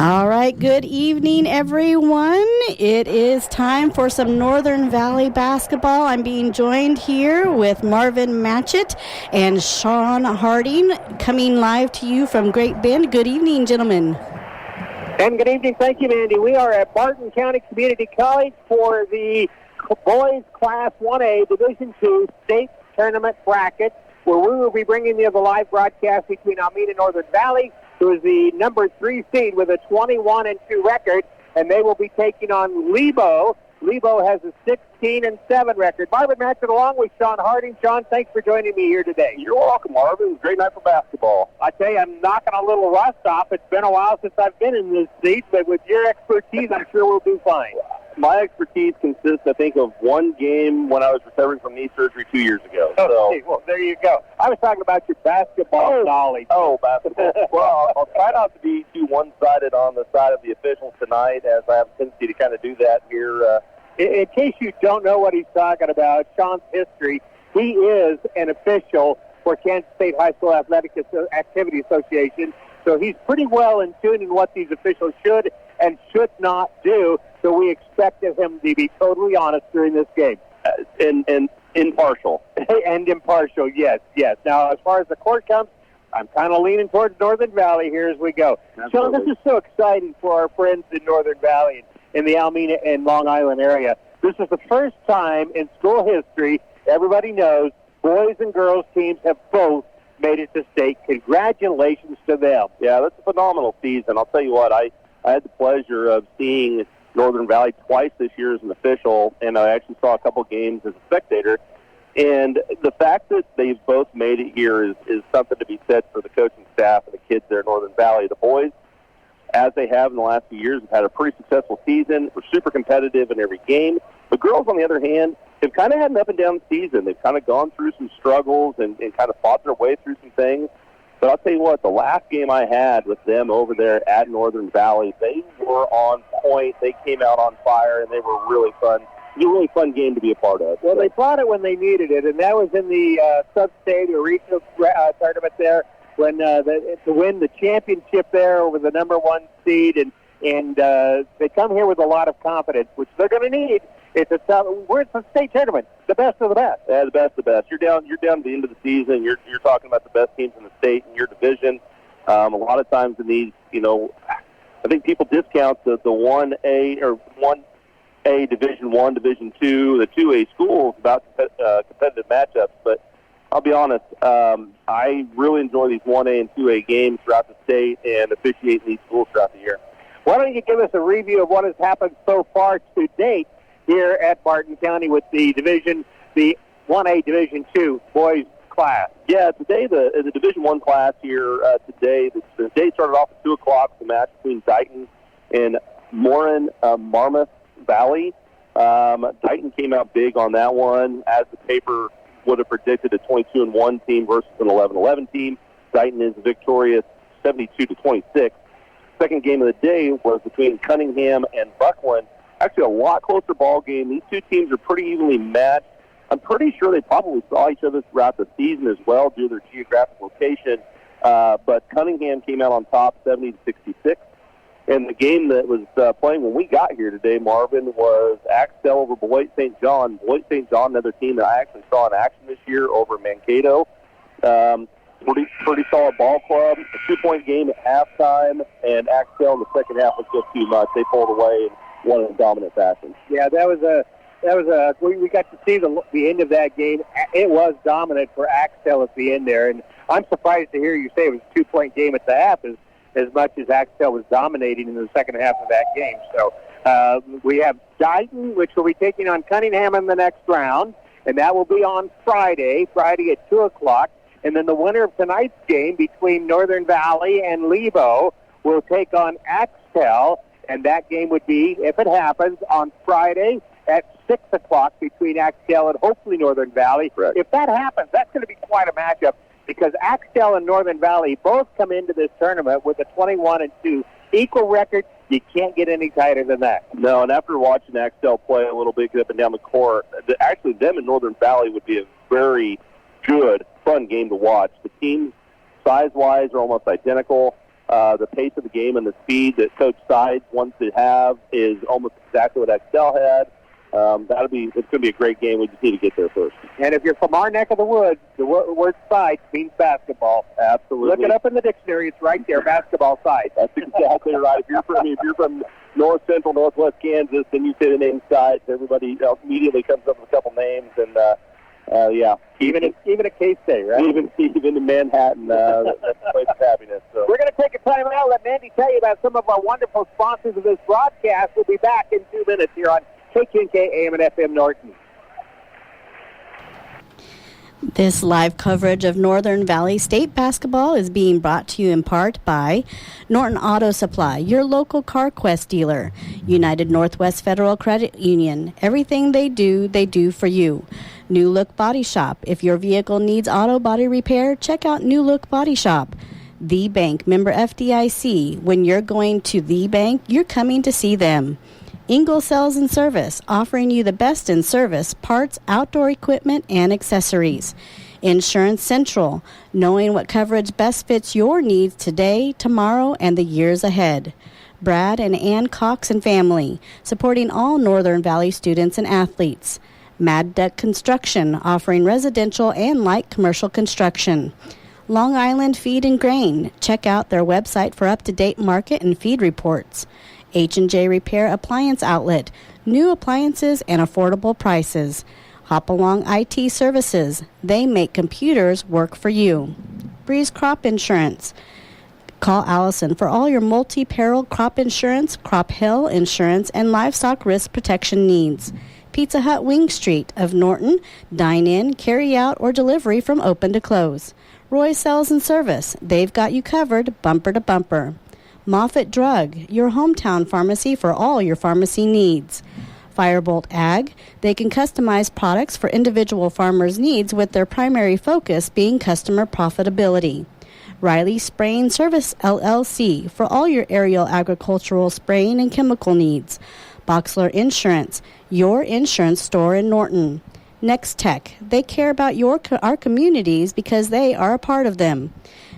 All right, good evening, everyone. It is time for some Northern Valley basketball. I'm being joined here with Marvin Matchett and Sean Harding, coming live to you from Great Bend. Good evening, gentlemen. And good evening. Thank you, Mandy. We are at Barton County Community College for the Boys Class 1A Division II State Tournament bracket, where we will be bringing you the live broadcast between Almeda and Northern Valley, who is the number 3 seed with a 21-2 record, and they will be taking on Lebo. Lebo has a 16-7 record. Marvin Matchett along with Sean Harding. Sean, thanks for joining me here today. You're welcome, Marvin. It was a great night for basketball. I tell you, I'm knocking a little rust off. It's been a while since I've been in this seat, but with your expertise, I'm sure we'll do fine. My expertise consists, I think, of one game when I was recovering from knee surgery 2 years ago. Okay, well, there you go. I was talking about your basketball knowledge. Oh, basketball. Well, I'll try not to be too one-sided on the side of the officials tonight, as I have a tendency to kind of do that here. In case you don't know what he's talking about, Sean's history, he is an official for Kansas State High School Athletic Activity Association, so he's pretty well in tune in what these officials should and should not do, so we expected him to be totally honest during this game. And impartial. And impartial, yes. Now, as far as the court comes, I'm kind of leaning towards Northern Valley here as we go. Sean, this is so exciting for our friends in Northern Valley, in the Almeda and Long Island area. This is the first time in school history, everybody knows, boys and girls teams have both made it to state. Congratulations to them. Yeah, that's a phenomenal season. I'll tell you what, I had the pleasure of seeing Northern Valley twice this year as an official, and I actually saw a couple games as a spectator. And the fact that they've both made it here is something to be said for the coaching staff and the kids there in Northern Valley. The boys, as they have in the last few years, have had a pretty successful season. We're super competitive in every game. The girls, on the other hand, have kind of had an up-and-down season. They've kind of gone through some struggles and kind of fought their way through some things. But I'll tell you what, the last game I had with them over there at Northern Valley, they were on point. They came out on fire, and they were really fun. It was a really fun game to be a part of. Well, they brought it when they needed it, and that was in the sub-state or regional tournament there, when to win the championship there over the number 1 seed, and they come here with a lot of confidence, which they're going to need. It's a state tournament, the best of the best. Yeah, the best of the best. You're down to the end of the season. You're talking about the best teams in the state in your division. A lot of times in these, I think people discount the 1A or 1A Division 1, Division 2, the 2A schools about competitive matchups, but I'll be honest, I really enjoy these 1A and 2A games throughout the state and officiating these schools throughout the year. Why don't you give us a review of what has happened so far to date here at Barton County with the 1A Division 2 boys class? Yeah, today the Division 1 class here today, the day started off at 2 o'clock, the match between Dighton and Marmouth Valley. Dighton came out big on that one, as the paper would have predicted, a 22-1 team versus an 11-11 team. Dighton is victorious 72-26. Second game of the day was between Cunningham and Buckland. Actually, a lot closer ball game. These two teams are pretty evenly matched. I'm pretty sure they probably saw each other throughout the season as well due to their geographic location. But Cunningham came out on top 70-66. And the game that was playing when we got here today, Marvin, was Axtell over Beloit St. John. Beloit St. John, another team that I actually saw in action this year over Mankato. Pretty solid ball club. A 2-point game at halftime, and Axtell in the second half was just too much. They pulled away and won in dominant fashion. Yeah, we got to see the end of that game. It was dominant for Axtell at the end there, and I'm surprised to hear you say it was a 2-point game at the half as much as Axtell was dominating in the second half of that game. So we have Dighton, which will be taking on Cunningham in the next round, and that will be on Friday at 2 o'clock. And then the winner of tonight's game between Northern Valley and Lebo will take on Axtell, and that game would be, if it happens, on Friday at 6 o'clock between Axtell and hopefully Northern Valley. Right. If that happens, that's going to be quite a matchup, because Axtell and Northern Valley both come into this tournament with a 21-2 equal record. You can't get any tighter than that. No, and after watching Axtell play a little bit up and down the court, actually them and Northern Valley would be a very good, fun game to watch. The teams, size-wise, are almost identical. The pace of the game and the speed that Coach Sides wants to have is almost exactly what Excel had. It's going to be a great game. We just need to get there first. And if you're from our neck of the woods, the word side means basketball. Absolutely. Look it up in the dictionary. It's right there, basketball side. That's exactly right. If you're from North Central, Northwest Kansas, then you say the name Sides. Everybody immediately comes up with a couple names, and yeah. Even at K-State, right? Even in Manhattan, that's a place of happiness. So. We're going to take a time out. Let Mandy tell you about some of our wonderful sponsors of this broadcast. We'll be back in 2 minutes here on KQNK AM and FM Norton. This live coverage of Northern Valley State basketball is being brought to you in part by Norton Auto Supply, your local CarQuest dealer, United Northwest Federal Credit Union. Everything they do for you. New Look Body Shop. If your vehicle needs auto body repair, check out New Look Body Shop. The Bank, member FDIC. When you're going to The Bank, you're coming to see them. Ingle Sales and Service, offering you the best in service, parts, outdoor equipment, and accessories. Insurance Central, knowing what coverage best fits your needs today, tomorrow, and the years ahead. Brad and Ann Cox and family, supporting all Northern Valley students and athletes. Mad Duck Construction, offering residential and light commercial construction. Long Island Feed and Grain, check out their website for up-to-date market and feed reports. H&J Repair Appliance Outlet, new appliances and affordable prices. Hopalong IT Services, they make computers work for you. Breeze Crop Insurance, call Allison for all your multi-peril crop insurance, crop hail insurance, and livestock risk protection needs. Pizza Hut Wing Street of Norton, dine in, carry out, or delivery from open to close. Roy Sales and Service, they've got you covered bumper to bumper. Moffitt Drug, your hometown pharmacy for all your pharmacy needs. Firebolt Ag, they can customize products for individual farmers' needs with their primary focus being customer profitability. Riley Spraying Service LLC, for all your aerial agricultural spraying and chemical needs. Boxler Insurance, your insurance store in Norton. Next Tech, they care about our communities because they are a part of them.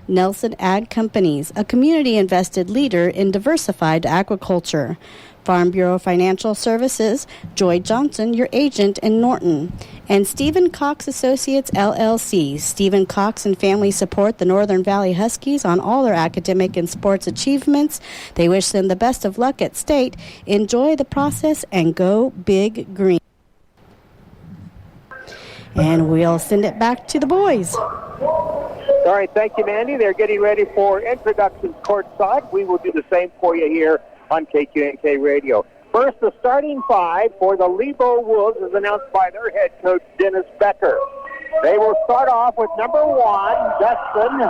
Nelson Ag Companies, a community-invested leader in diversified agriculture. Farm Bureau Financial Services, Joy Johnson, your agent in Norton. And Stephen Cox Associates, LLC. Stephen Cox and family support the Northern Valley Huskies on all their academic and sports achievements. They wish them the best of luck at state. Enjoy the process and go Big Green. And we'll send it back to the boys. All right, thank you, Mandy. They're getting ready for introductions courtside. We will do the same for you here on KQNK Radio. First, the starting five for the Lebo Wolves is announced by their head coach, Dennis Becker. They will start off with number 1, Dustin, he's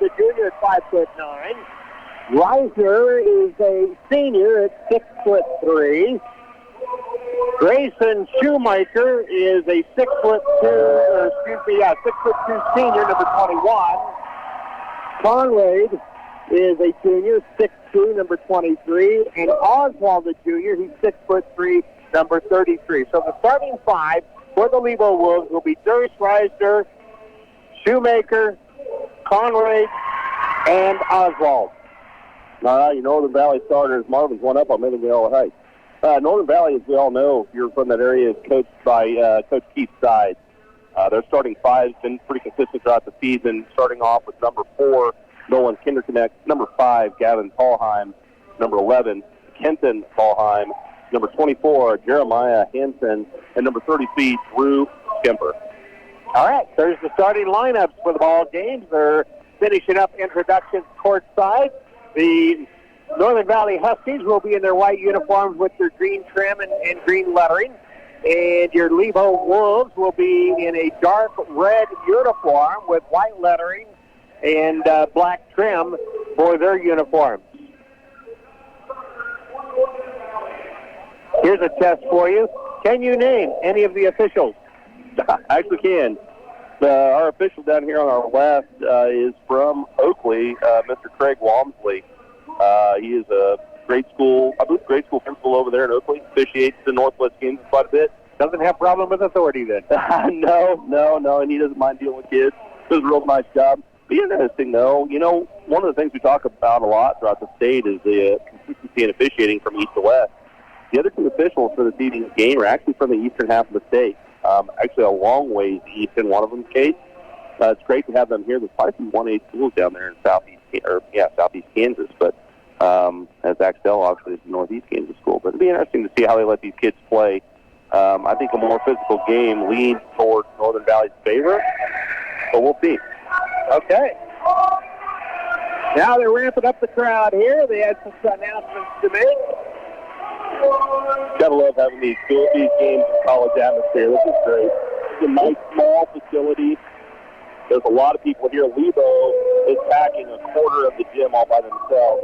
a junior at 5'9". Reiser is a senior at 6'3". Grayson Shoemaker is a 6'2", 6'2" senior, number 21. Conrad is a junior, 6'2", number 23. And Oswald, the junior, he's 6'3", number 33. So the starting five for the Lebo Wolves will be Darius Reisner, Shoemaker, Conrad, and Oswald. Northern Valley starters, Marvin's one up on Middleville Heights. Northern Valley, as we all know, if you're from that area, is coached by Coach Keith Sides. Their starting five's been pretty consistent throughout the season, starting off with number 4, Nolan Kinderknecht, number 5, Gavin Paulheim, number 11, Kenton Paulheim, number 24, Jeremiah Hansen, and number 33, Drew Skemper. All right, there's the starting lineups for the ball games. They're finishing up introductions courtside. The Northern Valley Huskies will be in their white uniforms with their green trim and green lettering. And your Lebo Wolves will be in a dark red uniform with white lettering and black trim for their uniforms. Here's a test for you. Can you name any of the officials? I actually can. Our official down here on our left is from Oakley, Mr. Craig Walmsley. He is a grade school principal over there in Oakley. Officiates the Northwest games quite a bit. Doesn't have problem with authority then. No, and he doesn't mind dealing with kids. Does a real nice job. Be interesting, though. You know, one of the things we talk about a lot throughout the state is the consistency in officiating from east to west. The other two officials for this evening's game are actually from the eastern half of the state, actually a long ways east in one of them's case. It's great to have them here. There's probably some 1A schools down there in southeast Kansas, but as Axtell obviously is a northeast Kansas school. But it'll be interesting to see how they let these kids play. I think a more physical game leans towards Northern Valley's favor, but we'll see. Okay. Now they're ramping up the crowd here. They had some announcements to make. Gotta love having these games in college atmosphere. This is great. It's a nice, small facility. There's a lot of people here. Lebo is packing a quarter of the gym all by themselves.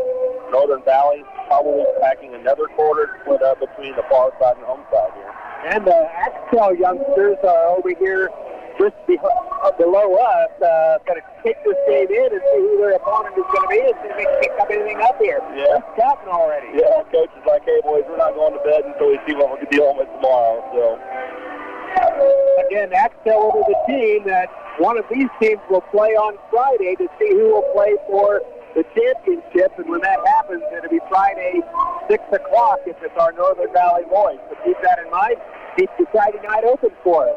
Northern Valley probably packing another quarter, split up between the far side and home side here. And the Axtell youngsters are over here just below us, going to kick this game in and see who their opponent is going to be and see if we can pick up anything up here. Yeah. That's chatting already. Yeah, coach is like, hey, boys, we're not going to bed until we see what we're dealing with tomorrow. So again, Axtell will be the team that one of these teams will play on Friday to see who will play for the championship. And when that happens, it'll be Friday, 6 o'clock if it's our Northern Valley boys. So keep that in mind. Keep the Friday night open for us.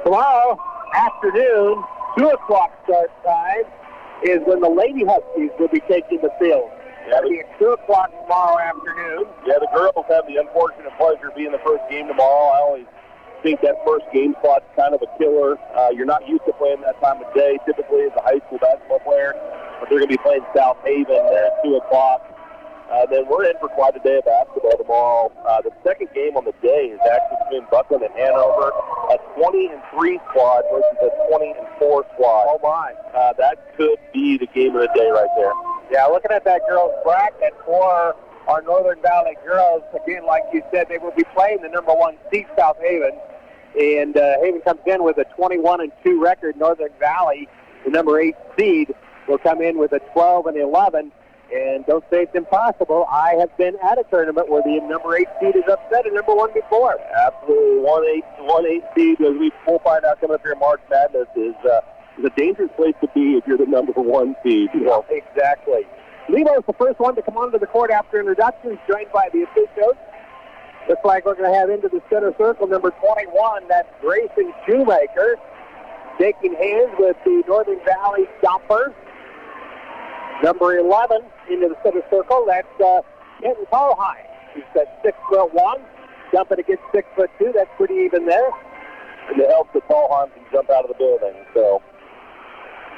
Tomorrow afternoon, 2 o'clock start time, is when the Lady Huskies will be taking the field. It'll be at 2 o'clock tomorrow afternoon. Yeah, the girls have the unfortunate pleasure of being the first game tomorrow. I always think that first game spot's kind of a killer. You're not used to playing that time of day, typically as a high school basketball player, but they're going to be playing South Haven there at 2 o'clock. Then we're in for quite a day of basketball tomorrow. The second game on the day is actually between Buckland and Hanover, a 20-3 squad versus a 20-4 squad. Oh, my. That could be the game of the day right there. Yeah, looking at that girls' bracket for our Northern Valley girls, again, like you said, they will be playing the number 1 seed, South Haven. And Haven comes in with a 21-2 record. Northern Valley, the number 8 seed, will come in with a 12-11. And don't say it's impossible. I have been at a tournament where the number 8 seed is upset a number 1 before. Absolutely. 1-8 seed, as we'll find out coming up here in March Madness, is a dangerous place to be if you're the number 1 seed. Yeah, exactly. Lebo is the first one to come onto the court after introductions, joined by the officials. Looks like we're going to have into the center circle number 21. That's Grayson Shoemaker, shaking hands with the Northern Valley Stomper. Number 11 into the center circle, that's Kenton Tallheim. He's at 6'1", jumping against 6'2". That's pretty even there. And it helps that Tallheim can jump out of the building. So,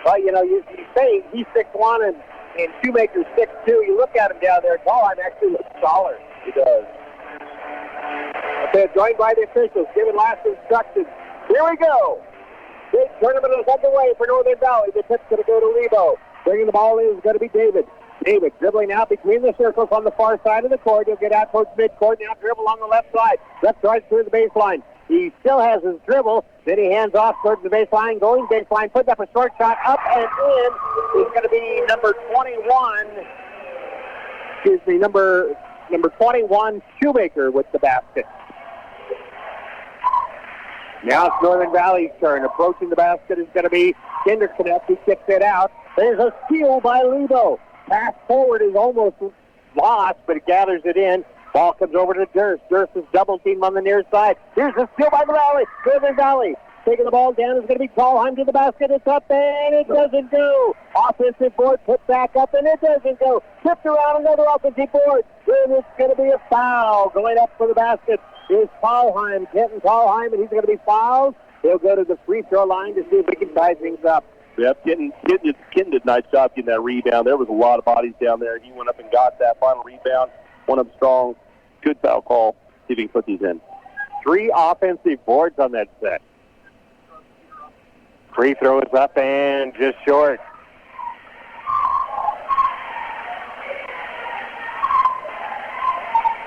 well, you know, you say he's 6'1" and Shoemaker's 6'2". You look at him down there, Tallheim actually looks taller. He does. Okay, joined by the officials, giving last instructions. Here we go. Big tournament is underway for Northern Valley. The tip's going to go to Lebo. Bringing the ball in is going to be David. David dribbling out between the circles on the far side of the court. He'll get out towards midcourt. Now dribble along the left side. Left side through the baseline. He still has his dribble. Then he hands off towards the baseline. Going baseline. Puts up a short shot. Up and in. Is going to be number 21. Excuse me, number 21, Shoemaker with the basket. Now it's Northern Valley's turn. Approaching the basket is going to be Kinderknecht. He kicks it out. There's a steal by Lebo. Pass forward is almost lost, but it gathers it in. Ball comes over to Durst. Durst is double teamed on the near side. Here's a steal by the Valley. Northern Valley. Taking the ball down is going to be Tallheim to the basket. It's up and it doesn't go. Offensive board put back up and it doesn't go. Tipped around another offensive board. And it's going to be a foul. Going up for the basket is Tallheim. Kenton Tallheim, and he's going to be fouled. He'll go to the free throw line to see if he can tie things up. Yep, Kenton did a nice job getting that rebound. There was a lot of bodies down there. He went up and got that final rebound. One of them strong. Good foul call. See if he can put these in. 3 offensive boards on that set. Free throw is up and just short.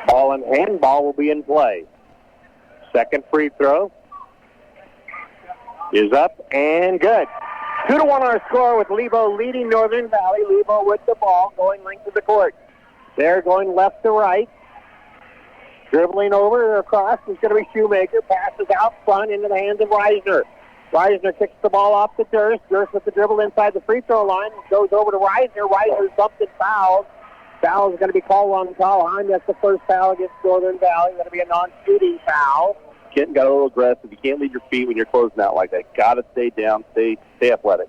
Ball and handball will be in play. Second free throw is up and good. 2-1 our score with Lebo leading Northern Valley. Lebo with the ball going length of the court. They're going left to right. Dribbling over or across is going to be Shoemaker. Passes out front into the hands of Reisner. Reisner kicks the ball off to Durst. Durst with the dribble inside the free throw line. Goes over to Reisner. Reisner bumped and fouled. Foul is going to be called on Tallheim. That's the first foul against Northern Valley. Going to be a non-shooting foul. Kenton got a little aggressive. You can't leave your feet when you're closing out like that. Got to stay down, stay athletic.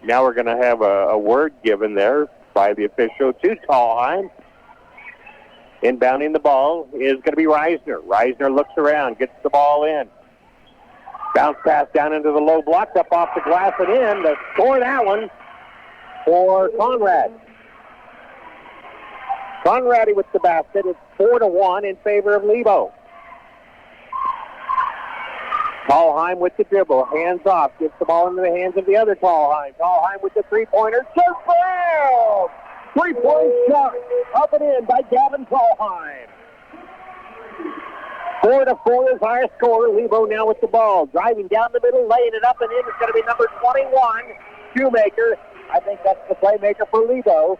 Now we're going to have a word given there by the official to Tallheim. Inbounding the ball is going to be Reisner. Reisner looks around, gets the ball in. Bounce pass down into the low block, up off the glass and in. To score that one for Conrad. Conradi with the basket. It's 4-1 in favor of Lebo. Tallheim with the dribble. Hands off. Gets the ball into the hands of the other Tallheim. Tallheim with the three-pointer. Just foul! Three-point shot. Up and in by Gavin Tallheim. 4-4 is our score. Lebo now with the ball. Driving down the middle, laying it up and in. It's going to be number 21, Shoemaker. I think that's the playmaker for Lebo.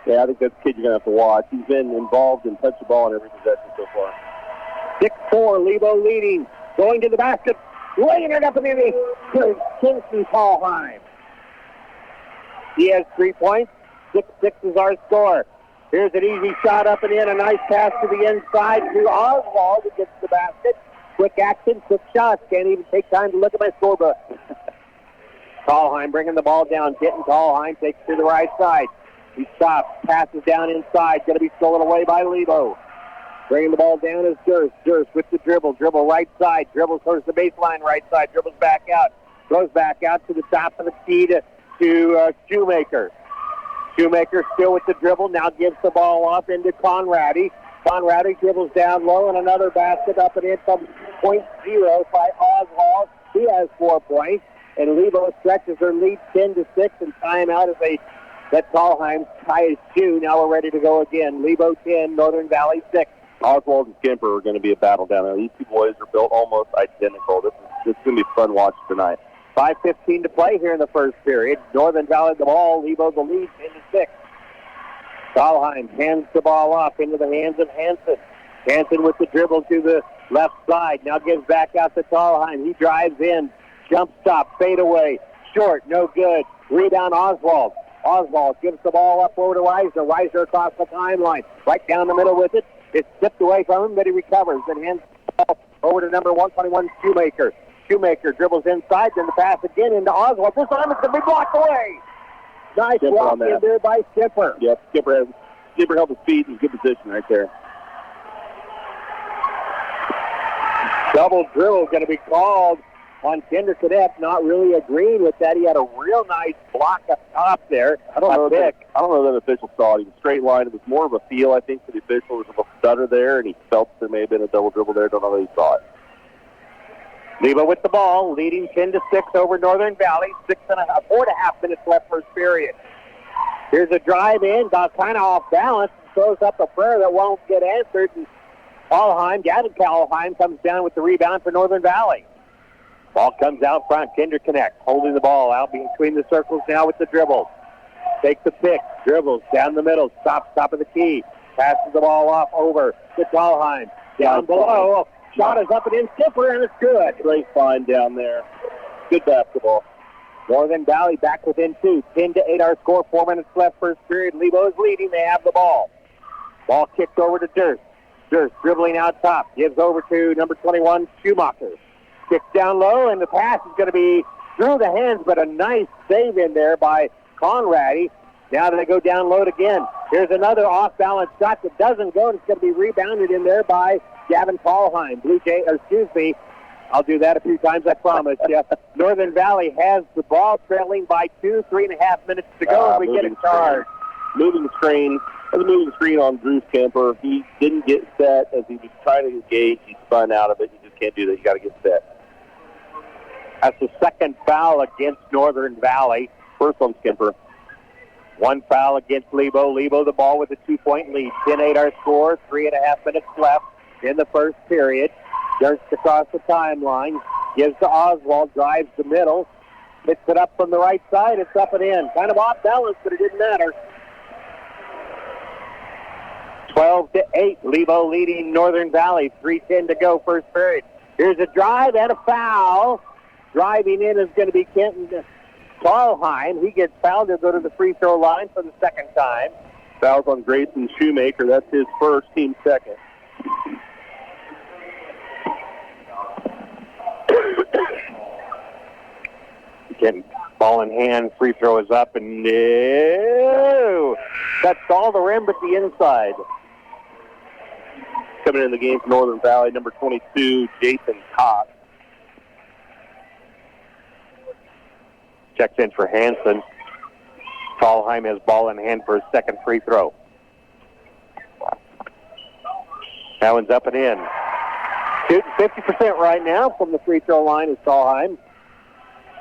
Yeah, I think that's the kid you're going to have to watch. He's been involved and touched the ball in every possession so far. 6-4, Lebo leading. Going to the basket. Laying it up and in. Kingston Tallheim. He has 3 points. 6-6 is our score. Here's an easy shot up and in. A nice pass to the inside to Oswald who gets the basket. Quick action, quick shots. Can't even take time to look at my scorebook. Tallheim bringing the ball down. Getting Tallheim takes to the right side. He stops. Passes down inside. Going to be stolen away by Lebo. Bringing the ball down is Durst. Durst with the dribble. Dribble right side. Dribbles towards the baseline right side. Dribbles back out. Throws back out to the top of the key to Shoemaker. Shoemaker still with the dribble. Now gives the ball off into Conradi. Conradi dribbles down low and another basket up and in from point zero by Oswald. He has 4 points. And Lebo stretches their lead 10-6 and timeout as they let Tallheim tie his shoe. Now we're ready to go again. Lebo 10, Northern Valley 6. Oswald and Kemper are going to be a battle down there. These two boys are built almost identical. This is going to be fun watch tonight. 5:15 to play here in the first period. Northern Valley the ball. Lebo the lead 10-6. Tallheim hands the ball off into the hands of Hansen. Hansen with the dribble to the left side. Now gives back out to Tallheim. He drives in. Jump stop. Fade away. Short. No good. Rebound Oswald. Oswald gives the ball up over to Reisner. Reisner across the timeline. Right down the middle with it. It's tipped away from him, but he recovers. Then hands the ball over to number 121, Shoemaker. Shoemaker dribbles inside, then the pass again into Oswald. This time it's going to be blocked away. Nice walk in there by Skipper. Yep, Skipper held his feet in good position right there. Double dribble going to be called on Kinder Cadet. Not really agreeing with that. He had a real nice block up top there. I don't know that the official saw it. He was straight line. It was more of a feel, I think, for the official. There was a stutter there, and he felt there may have been a double dribble there. Don't know that he saw it. Lebo with the ball, leading 10-6 over Northern Valley. 4.5 minutes left first period. Here's a drive in, got kind of off balance, and throws up a prayer that won't get answered. And Gavin Tallheim comes down with the rebound for Northern Valley. Ball comes out front. Kinder Connect holding the ball out between the circles now with the dribble. Takes the pick, dribbles down the middle, stops top of the key, passes the ball off over to Tallheim. Down below. Shot is up and in, Skipper, and it's good. Great find down there. Good basketball. Northern Valley back within 2. 10-8 our score. 4 minutes left first period. Lebo is leading. They have the ball. Ball kicked over to Durst. Durst dribbling out top. Gives over to number 21, Schumacher. Kicks down low, and the pass is going to be through the hands, but a nice save in there by Conradi. Now they go down low again. Here's another off-balance shot that doesn't go, and it's going to be rebounded in there by Gavin Tallheim. I'll do that a few times, I promise you. Northern Valley has the ball trailing by 3.5 minutes to go, and we get a charge. Moving screen on Bruce Kemper. He didn't get set as he was trying to engage. He spun out of it. You just can't do that. You got to get set. That's the second foul against Northern Valley. First on Kemper. 1 foul against Lebo. Lebo the ball with a 2-point lead. 10-8 our score. 3.5 minutes left in the first period. Durst across the timeline. Gives to Oswald. Drives the middle. Hits it up from the right side. It's up and in. Kind of off balance, but it didn't matter. 12-8. Lebo leading Northern Valley. 3:10 to go first period. Here's a drive and a foul. Driving in is going to be Kenton Karlheim. He gets fouled. He'll go to the free throw line for the second time. Fouls on Grayson Shoemaker. That's his first, team second. Kenton, ball in hand. Free throw is up, and no. That's all the rim but the inside. Coming in the game for Northern Valley, number 22, Jason Cox. Checks in for Hansen. Karlheim has ball in hand for his second free throw. That one's up and in. Shooting 50% right now from the free throw line is Karlheim.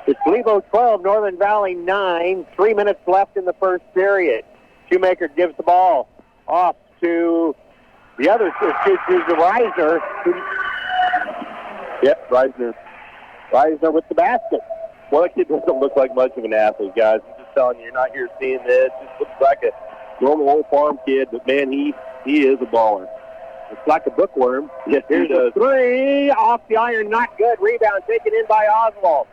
It's Lebo 12, Northern Valley 9. 3 minutes left in the first period. Shoemaker gives the ball off to the other, to Reisner. Yep, Reisner with the basket. Well, that kid doesn't look like much of an athlete, guys. I'm just telling you, you're not here seeing this. Just looks like a normal old farm kid, but man, he is a baller. It's like a bookworm. Yes, he does. Three off the iron, not good. Rebound taken in by Oswald.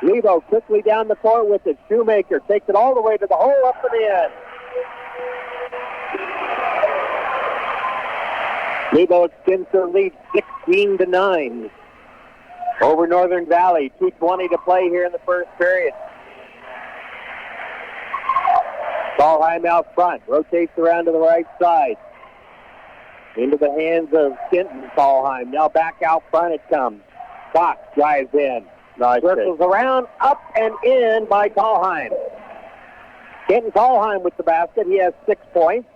Lebo quickly down the court with it. Shoemaker takes it all the way to the hole, up and in. Lebo extends their lead 16-9 over Northern Valley. 2:20 to play here in the first period. Karlheim out front, rotates around to the right side. Into the hands of Kenton Karlheim. Now back out front it comes. Fox drives in. Nice. Circles around, up and in by Karlheim. Kenton Karlheim with the basket. He has 6 points.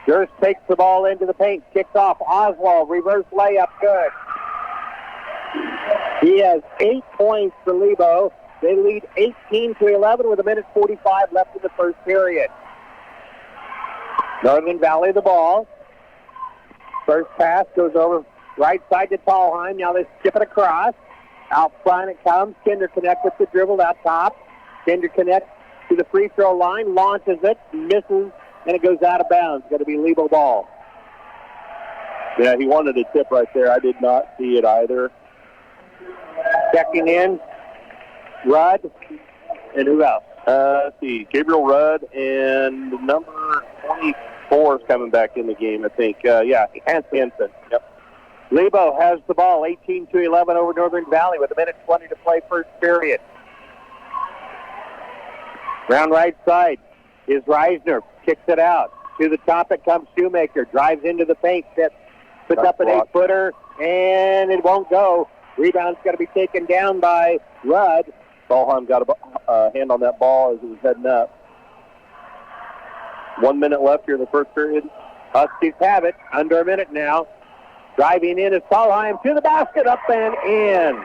Durst takes the ball into the paint. Kicks off. Oswald, reverse layup, good. He has 8 points for Lebo. They lead 18-11 with 1:45 left in the first period. Northern Valley the ball. First pass goes over right side to Karlheim. Now they skip it across. Out front it comes. Kinder connect with the dribble out top. Kinder connects to the free throw line. Launches it. Misses. And it goes out of bounds. It's going to be Lebo ball. Yeah, he wanted a tip right there. I did not see it either. Checking in. Rudd. And who else? Let's see. Gabriel Rudd and number 24 is coming back in the game, I think. Hansen. Yep. Lebo has the ball, 18-11 over Northern Valley with 1:20 to play first period. Round right side is Reisner. Kicks it out. To the top it comes Shoemaker. Drives into the paint. Puts up an 8-footer, and it won't go. Rebound's got to be taken down by Rudd. Karlheim got a hand on that ball as it was heading up. 1 minute left here in the first period. Huskies have it. Under a minute now. Driving in is Karlheim to the basket, up and in.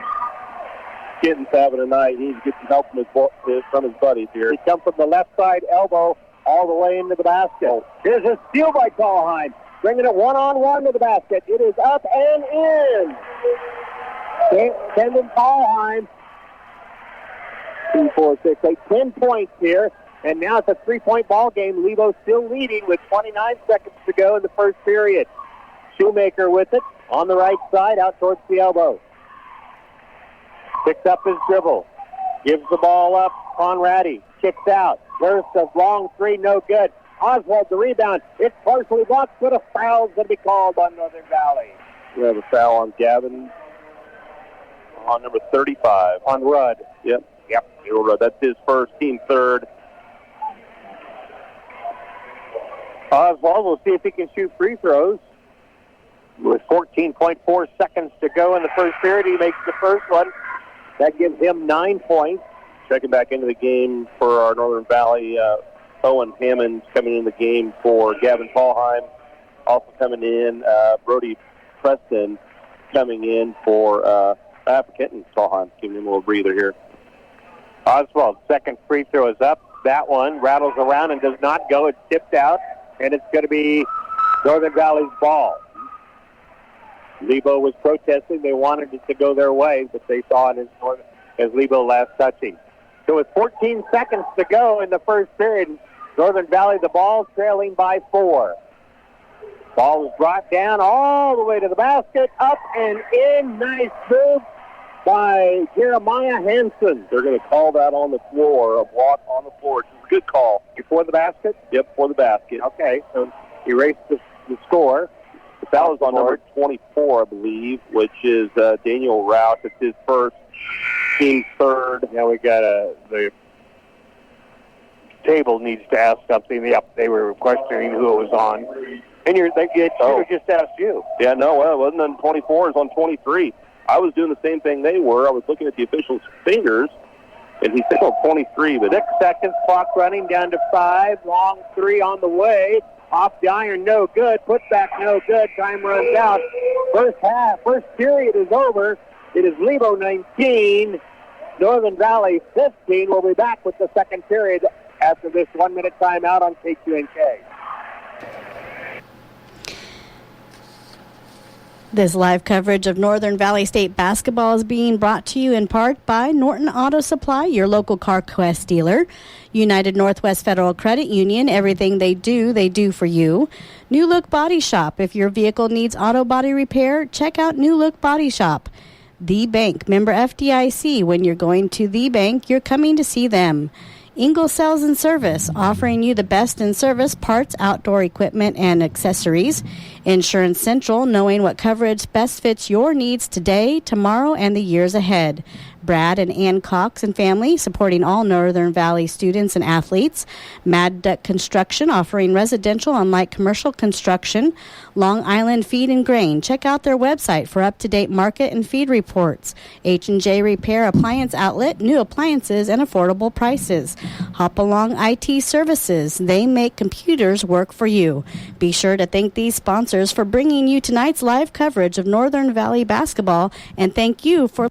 Kenton's having a night. He needs to get some help from his buddies here. He comes from the left side elbow all the way into the basket. Here's a steal by Karlheim. Bringing it one-on-one to the basket. It is up and in. Kendon Karlheim. 2, 4, 6, 8, 10 points here. And now it's a 3-point ball game. Lebo still leading with 29 seconds to go in the first period. Shoemaker with it on the right side out towards the elbow. Picks up his dribble. Gives the ball up. Conradi kicks out. There's a long three, no good. Oswald the rebound. It's partially blocked, but a foul's going to be called on Northern Valley. We have a foul on Gavin on number 35. On Rudd. Yep. Rudd. That's his first, team third. Oswald, we'll see if he can shoot free throws. With 14.4 seconds to go in the first period, he makes the first one. That gives him 9 points. Checking back into the game for our Northern Valley, Owen Hammond's coming in the game for Gavin Karlheim. Also coming in, Brody Preston coming in for Kenton Karlheim. Giving him a little breather here. Oswald's second free throw is up. That one rattles around and does not go. It's tipped out, and it's going to be Northern Valley's ball. Lebo was protesting. They wanted it to go their way, but they saw it as Lebo last touching. So with 14 seconds to go in the first period, Northern Valley the ball trailing by 4. Ball is brought down all the way to the basket, up and in. Nice move by Jeremiah Hansen. They're going to call that on the floor, a block on the floor, which is a good call. Before the basket? Yep, for the basket. Okay, so erase the score. The foul is on number 24, I believe, which is Daniel Roush. It's his first, team third. Now we got the table needs to ask something. Yep, they were questioning who it was on. And they should have just asked you. Yeah, no, well, it wasn't on 24. It was on 23. I was doing the same thing they were. I was looking at the official's fingers, and he said 23. But 6 seconds, clock running down to 5. Long three on the way. Off the iron, no good. Put back, no good. Time runs out. First period is over. It is Lebo 19, Northern Valley 15. We'll be back with the second period after this 1-minute timeout on KQNK. This live coverage of Northern Valley State basketball is being brought to you in part by Norton Auto Supply, your local CarQuest dealer. United Northwest Federal Credit Union, everything they do for you. New Look Body Shop, if your vehicle needs auto body repair, check out New Look Body Shop. The Bank, member FDIC, when you're going to the bank, you're coming to see them. Ingle Sales and Service, offering you the best in service, parts, outdoor equipment, and accessories. Insurance Central, knowing what coverage best fits your needs today, tomorrow, and the years ahead. Brad and Ann Cox and family, supporting all Northern Valley students and athletes. Mad Duck Construction, offering residential and light commercial construction. Long Island Feed and Grain. Check out their website for up-to-date market and feed reports. H&J Repair Appliance Outlet, new appliances and affordable prices. Hop Along IT Services. They make computers work for you. Be sure to thank these sponsors for bringing you tonight's live coverage of Northern Valley basketball, and thank you for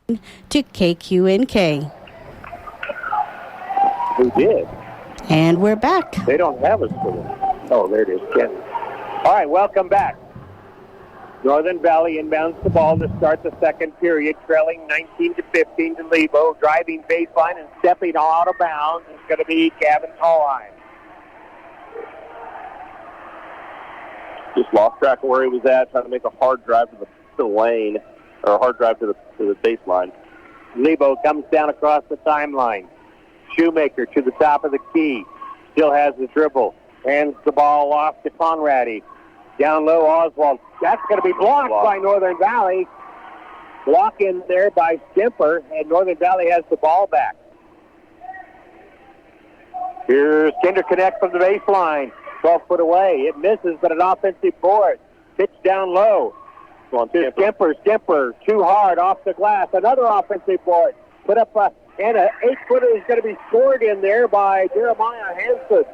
listening to KQNK. Who did? And we're back. They don't have us for them. Oh, there it is, Ken. All right, welcome back. Northern Valley inbounds the ball to start the second period, trailing 19-15 to Lebo. Driving baseline and stepping out of bounds is going to be Gavin Tallheim. just lost track of where he was at, trying to make a hard drive to the lane, or a hard drive to the baseline. Lebo comes down across the timeline. Shoemaker to the top of the key. Still has the dribble. Hands the ball off to Conradi. Down low, Oswald. That's going to be blocked by Northern Valley. Block in there by Stimper, and Northern Valley has the ball back. Here's Kinder Connect from the baseline. 12 foot away. It misses, but an offensive board. Pitch down low. To Stimper. Too hard off the glass. Another offensive board. Put up and an 8-footer is going to be scored in there by Jeremiah Hansen.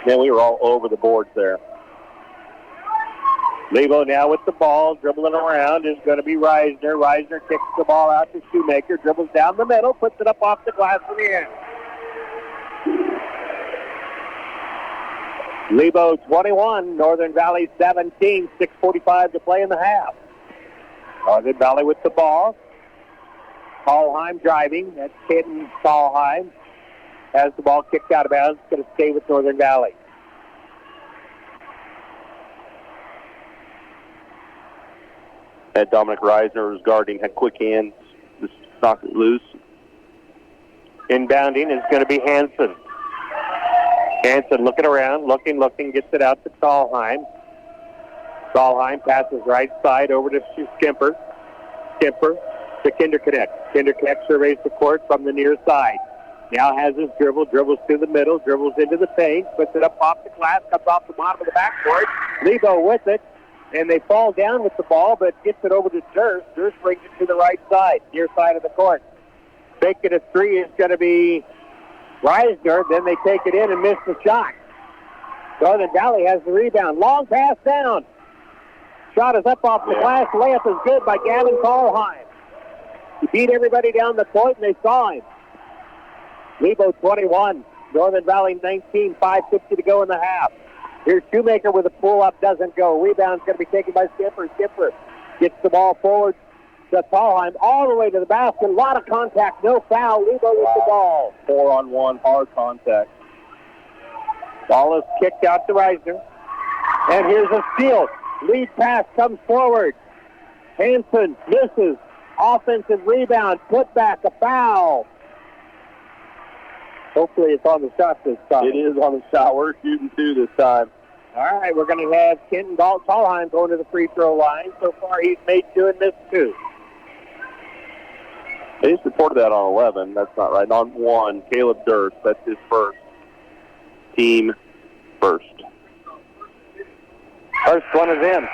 Man, we were all over the boards there. Lebo now with the ball, dribbling around, is going to be Reisner. Reisner kicks the ball out to Shoemaker, dribbles down the middle, puts it up off the glass in the end. Lebo 21, Northern Valley 17, 6:45 to play in the half. Northern Valley with the ball. Tallheim driving. That's Caden Tallheim. Has the ball kicked out of bounds. It's going to stay with Northern Valley. Had Dominic Reisner was guarding, had quick hands, just knocked it loose. Inbounding is going to be Hansen. Hansen looking around, looking, gets it out to Tallheim. Tallheim passes right side over to Skimper. Skimper to Kinder Connect. Kinder Connect surveys the court from the near side. Now has his dribbles to the middle, dribbles into the paint, puts it up off the glass, comes off the bottom of the backboard. Lebo with it, and they fall down with the ball, but gets it over to Durst. Durst brings it to the right side, near side of the court. Making a three is going to be Reisner. Then they take it in and miss the shot. Northern Valley has the rebound. Long pass down. Shot is up off the glass. Layup is good by Gavin Tallheim. He beat everybody down the court, and they saw him. Lebo 21, Northern Valley 19, 5:50 to go in the half. Here's Shoemaker with a pull-up, doesn't go. Rebound's going to be taken by Skipper. Skipper gets the ball forward to Tallheim all the way to the basket. A lot of contact, no foul. Lebo with the ball. 4-on-1, hard contact. Ball is kicked out to Reisner. And here's a steal. Lead pass comes forward. Hanson misses. Offensive rebound. Put back. A foul. Hopefully it's on the shot this time. It is on the shot. We're shooting 2 this time. All right, we're going to have Kenton Tallheim going to the free throw line. So far he's made 2 and missed 2. They just reported that on 11. That's not right. On 1, Caleb Durst. That's his first. Team first. First one is in.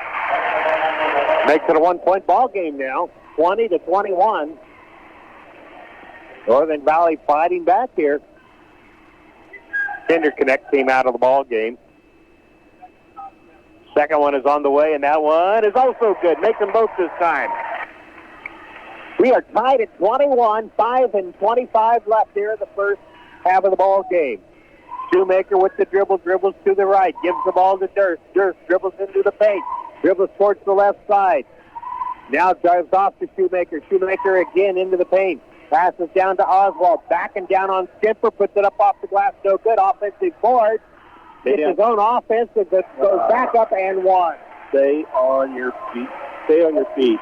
Makes it a 1-point ball game now. 20-21. Northern Valley fighting back here. Kinder Connect came out of the ball game. Second one is on the way, and that one is also good. Make them both this time. We are tied at 21, 5 and 25 left here in the first half of the ball game. Shoemaker with the dribbles to the right, gives the ball to Durst. Durst dribbles into the paint, dribbles towards the left side. Now drives off to Shoemaker. Shoemaker again into the paint. Passes down to Oswald, backing down on Skipper, puts it up off the glass, no good. Offensive board. It's his own offense that goes back up and one. Stay on your feet. Stay on your feet.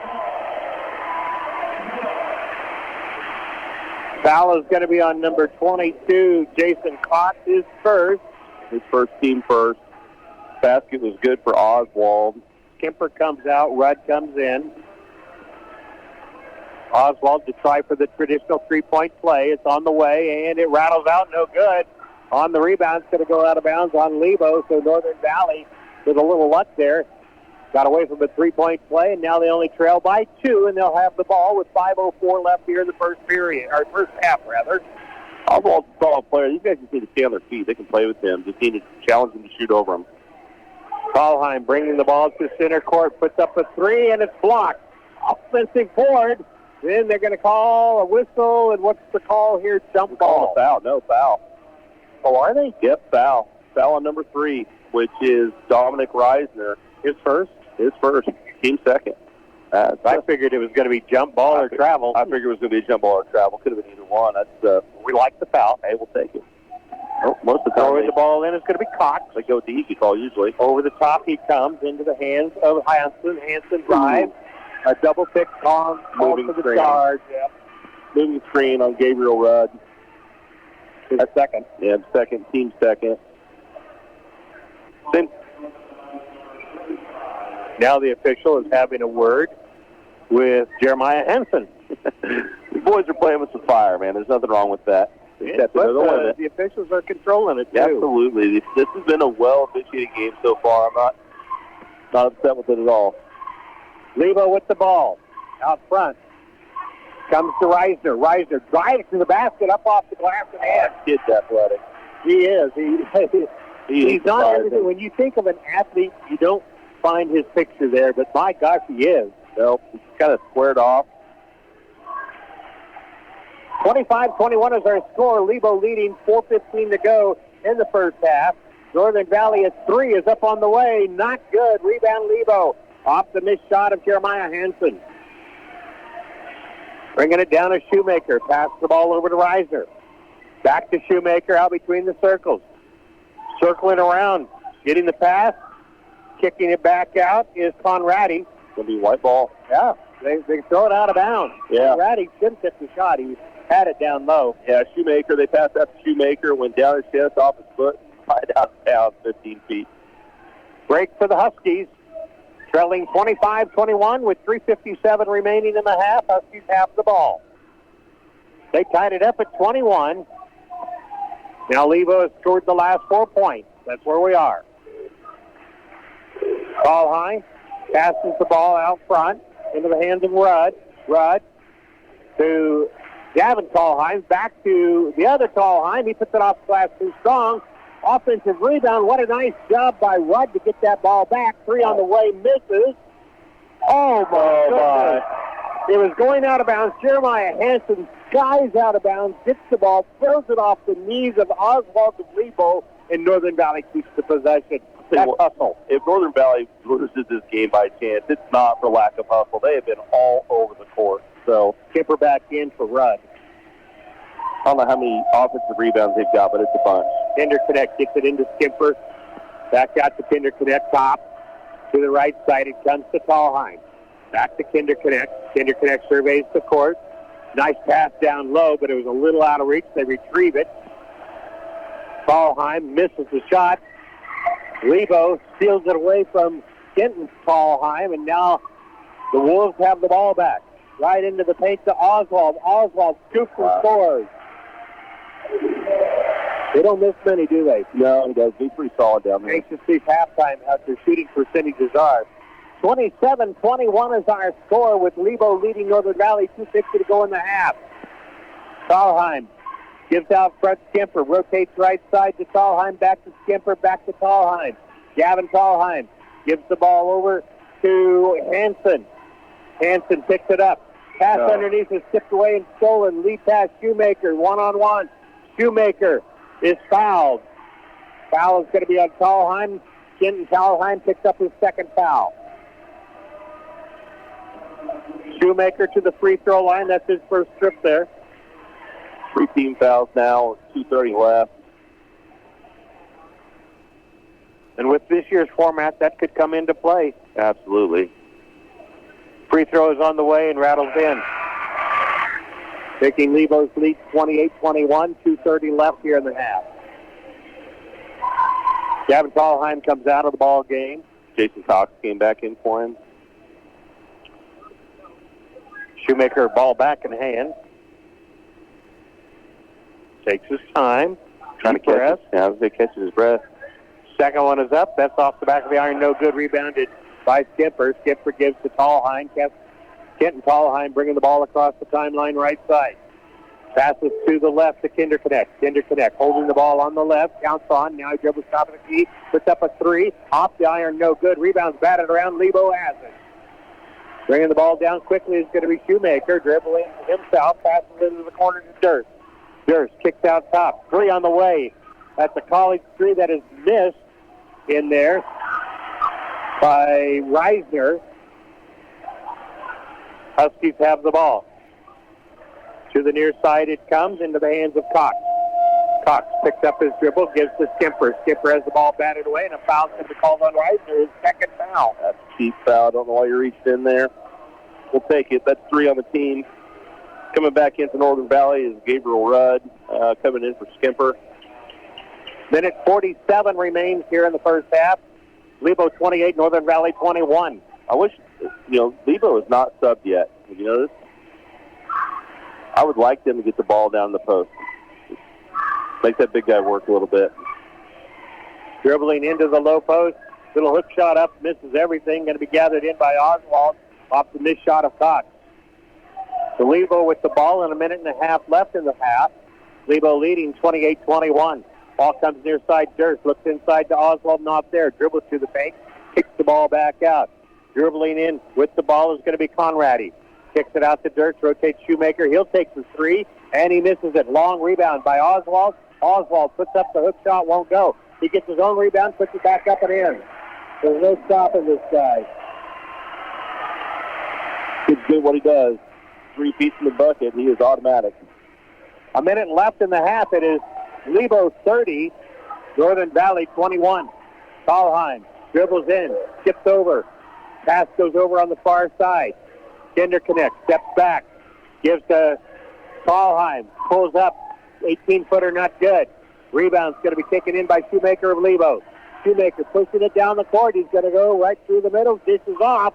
Foul is going to be on number 22, Jason Cox, his first. His first, team first. Basket was good for Oswald. Kemper comes out, Rudd comes in. Oswald to try for the traditional three-point play. It's on the way, and it rattles out, no good. On the rebound, it's going to go out of bounds on Lebo, so Northern Valley with a little luck there. Got away from a three-point play, and now they only trail by 2, and they'll have the ball with 5:04 left here in the first period, or first half, rather. Oswald's a solid player. These guys just need to stay on their feet. They can play with him. Just need to challenge him to shoot over him. Tallheim bringing the ball to center court, puts up a 3, and it's blocked. Offensive board. Then they're going to call a whistle, and what's the call here? Jump ball. Foul. No, foul. Oh, are they? Yep, foul. Foul on number 3, which is Dominic Reisner. His first? His first. Team second. I figured it was going to be jump ball or travel. I figured it was going to be a jump ball or travel. Could have been either one. We like the foul. Hey, we'll take it. Most of the time, throwing the ball in is going to be Cox. They go with the easy call usually. Over the top he comes into the hands of Hanson. Hanson drives. A double pick on moving to the screen. charge. Yeah. Moving screen on Gabriel Rudd. His second. Yeah, second. Team second. Then now the official is having a word with Jeremiah Henson. The boys are playing with some fire, man. There's nothing wrong with that. But the officials are controlling it, too. Absolutely. This has been a well-officiated game so far. I'm not upset with it at all. Lebo with the ball. Out front. Comes to Reisner. Reisner drives to the basket, up off the glass and in. Kid's athletic. He is. He's not everything. When you think of an athlete, you don't find his picture there, but my gosh, he is. Nope. He's kind of squared off. 25-21 is our score. Lebo leading, 4:15 to go in the first half. Northern Valley at 3 is up on the way. Not good. Rebound Lebo. Off the missed shot of Jeremiah Hanson. Bringing it down to Shoemaker. Pass the ball over to Reisner. Back to Shoemaker out between the circles. Circling around. Getting the pass. Kicking it back out is Conradi. Going to be white ball. Yeah. They throw it out of bounds. Yeah. Conradi shouldn't hit the shot. He had it down low. Yeah, Shoemaker. They passed that to Shoemaker. Went down his chest, off his foot. Right out of bounds, 15 feet. Break for the Huskies. Trailing 25-21 with 3:57 remaining in the half. Huskies have the ball. They tied it up at 21. Now Lebo has scored the last 4 points. That's where we are. Tallheim passes the ball out front into the hands of Rudd. Rudd to Gavin Tallheim. Back to the other Tallheim. He puts it off the glass too strong. Offensive rebound. What a nice job by Rudd to get that ball back. 3 on the way. Misses. Oh, my goodness. It was going out of bounds. Jeremiah Hanson skies out of bounds, gets the ball, throws it off the knees of Oswald and Lebo, and Northern Valley keeps the possession. That's hustle. If Northern Valley loses this game by chance, it's not for lack of hustle. They have been all over the court. So Kipper back in for Rudd. I don't know how many offensive rebounds they've got, but it's a bunch. Kinderconnect gets it into Skimper. Back out to Kinderconnect, top. To the right side, it comes to Tallheim. Back to Kinderconnect. Kinderconnect surveys the court. Nice pass down low, but it was a little out of reach. They retrieve it. Tallheim misses the shot. Lebo steals it away from Kenton Tallheim, and now the Wolves have the ball back. Right into the paint to Oswald. Oswald scoops and scores. They don't miss many, do they? No, he does. He's pretty solid down there. Anxious to see halftime how their shooting percentages are. 27-21 is our score with Lebo leading Northern Valley. 2:50 to go in the half. Tallheim gives out front Skimper. Rotates right side to Tallheim. Back to Skimper. Back to Tallheim. Gavin Tallheim gives the ball over to Hansen. Hansen picks it up. Pass underneath is tipped away and stolen. Lead pass Shoemaker. One-on-one. Shoemaker is fouled. Foul is going to be on Tallheim. Kenton Tallheim picks up his second foul. Shoemaker to the free throw line. That's his first trip there. 3 team fouls now. 2:30 left. And with this year's format, that could come into play. Absolutely. Free throw is on the way and rattles in. Taking Lebo's lead 28-21. 2:30 left here in the half. Gavin Tallheim comes out of the ball game. Jason Cox came back in for him. Shoemaker, ball back in hand. Takes his time. Trying to catch it. Yeah, he catches his breath. Second one is up. That's off the back of the iron. No good. Rebounded by Skipper. Skipper gives to Tallheim. Kenton Tallheim bringing the ball across the timeline right side. Passes to the left to Kinderconnect. Kinderconnect holding the ball on the left. Counts on. Now he dribbles top of the key. Puts up a three. Off the iron. No good. Rebounds batted around. Lebo has it. Bringing the ball down quickly is going to be Shoemaker. Dribbling himself. Passes into the corner to Durst. Durst kicks out top. Three on the way. That's a college three that is missed in there by Reisner. Huskies have the ball. To the near side it comes into the hands of Cox. Cox picks up his dribble, gives to Skimper. Skimper has the ball batted away, and a foul's going to be called on Reisner, his second foul. That's a cheap foul. Don't know why you reached in there. We'll take it. That's 3 on the team. Coming back into Northern Valley is Gabriel Rudd, coming in for Skimper. Minute 47 remains here in the first half. Lebo 28, Northern Valley 21. I wish, Lebo is not subbed yet. You know this? I would like them to get the ball down the post. Make that big guy work a little bit. Dribbling into the low post. Little hook shot up, misses everything. Going to be gathered in by Oswald off the missed shot of Cox. So Lebo with the ball and a minute and a half left in the half. Lebo leading 28-21. Ball comes near side. Durst looks inside to Oswald, not there. Dribbles to the paint, kicks the ball back out. Dribbling in with the ball is going to be Conradi. Kicks it out to Durst, rotates Shoemaker. He'll take the three, and he misses it. Long rebound by Oswald. Oswald puts up the hook shot, won't go. He gets his own rebound, puts it back up and in. There's no stopping this guy. He's good at what he does. 3 feet in the bucket, he is automatic. A minute left in the half. It is Lebo 30, Northern Valley 21. Tallheim dribbles in, skips over. Pass goes over on the far side. Kinderconnect steps back, gives to Tallheim, pulls up, 18-footer, not good. Rebound's going to be taken in by Shoemaker of Lebo. Shoemaker pushing it down the court. He's going to go right through the middle. Dishes off.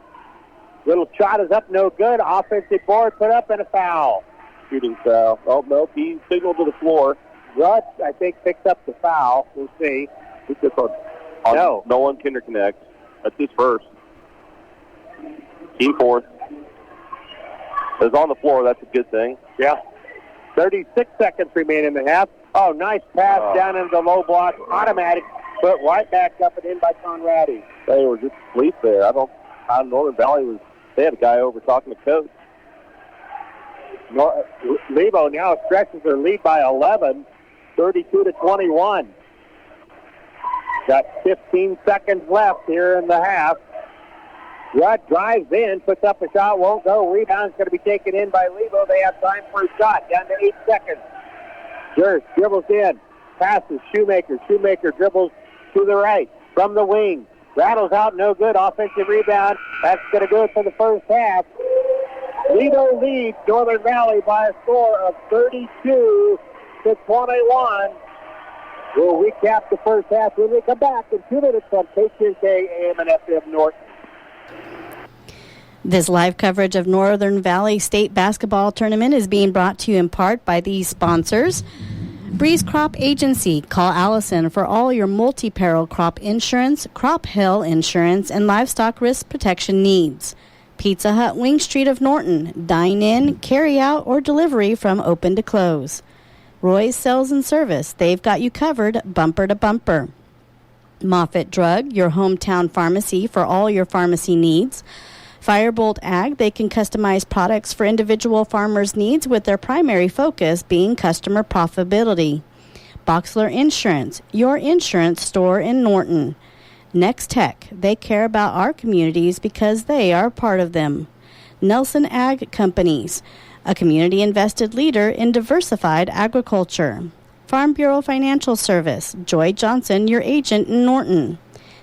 Little shot is up, no good. Offensive board put up and a foul. Shooting foul. Oh, no, he signaled to the floor. Russ, I think, picks up the foul. We'll see. He took on Nolan Kinderconnect. That's his first. Team fourth. It's on the floor. That's a good thing. Yeah. 36 seconds remain in the half. Oh, nice pass down into the low block. Automatic. Put right back up and in by Conradi. They were just asleep there. I don't know how Northern Valley was. They had a guy over talking to coach. Lebo now stretches their lead by 11, 32-21. Got 15 seconds left here in the half. Rudd drives in, puts up a shot, won't go. Rebound's going to be taken in by Lebo. They have time for a shot, down to 8 seconds. Durst dribbles in, passes Shoemaker. Shoemaker dribbles to the right from the wing. Rattles out, no good. Offensive rebound. That's going to do it for the first half. Lebo leads Northern Valley by a score of 32-21. We'll recap the first half when we come back in 2 minutes on KQNK AM and FM Norton. This live coverage of Northern Valley State Basketball Tournament is being brought to you in part by these sponsors. Breeze Crop Agency. Call Allison for all your multi-peril crop insurance, crop hail insurance, and livestock risk protection needs. Pizza Hut Wing Street of Norton. Dine in, carry out, or delivery from open to close. Roy's Sales and Service. They've got you covered bumper to bumper. Moffitt Drug, your hometown pharmacy for all your pharmacy needs. Firebolt Ag, they can customize products for individual farmers' needs with their primary focus being customer profitability. Boxler Insurance, your insurance store in Norton. Next Tech, they care about our communities because they are part of them. Nelson Ag Companies, a community-invested leader in diversified agriculture. Farm Bureau Financial Service, Joy Johnson, your agent in Norton.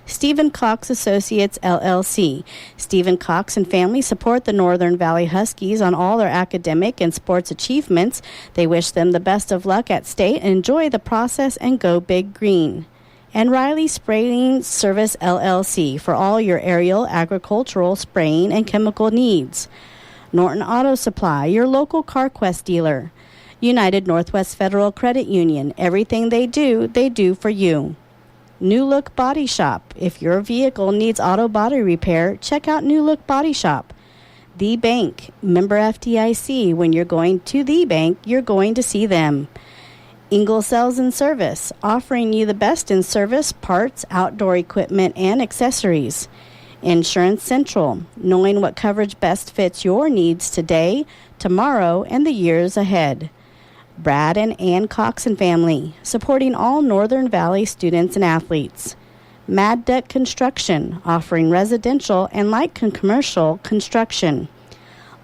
Stephen Cox Associates, LLC. Stephen Cox and family support the Northern Valley Huskies on all their academic and sports achievements. They wish them the best of luck at state and enjoy the process and go big green. And Riley Spraying Service, LLC, for all your aerial, agricultural, spraying, and chemical needs. Norton Auto Supply, your local CarQuest dealer. United Northwest Federal Credit Union, everything they do for you. New Look Body Shop. If your vehicle needs auto body repair, check out New Look Body Shop. The Bank. Member FDIC. When you're going to the bank, you're going to see them. Ingalls Sales and Service. Offering you the best in service, parts, outdoor equipment, and accessories. Insurance Central. Knowing what coverage best fits your needs today, tomorrow, and the years ahead. Brad and Ann Cox and family, supporting all Northern Valley students and athletes. Mad Duck Construction, offering residential and light commercial construction.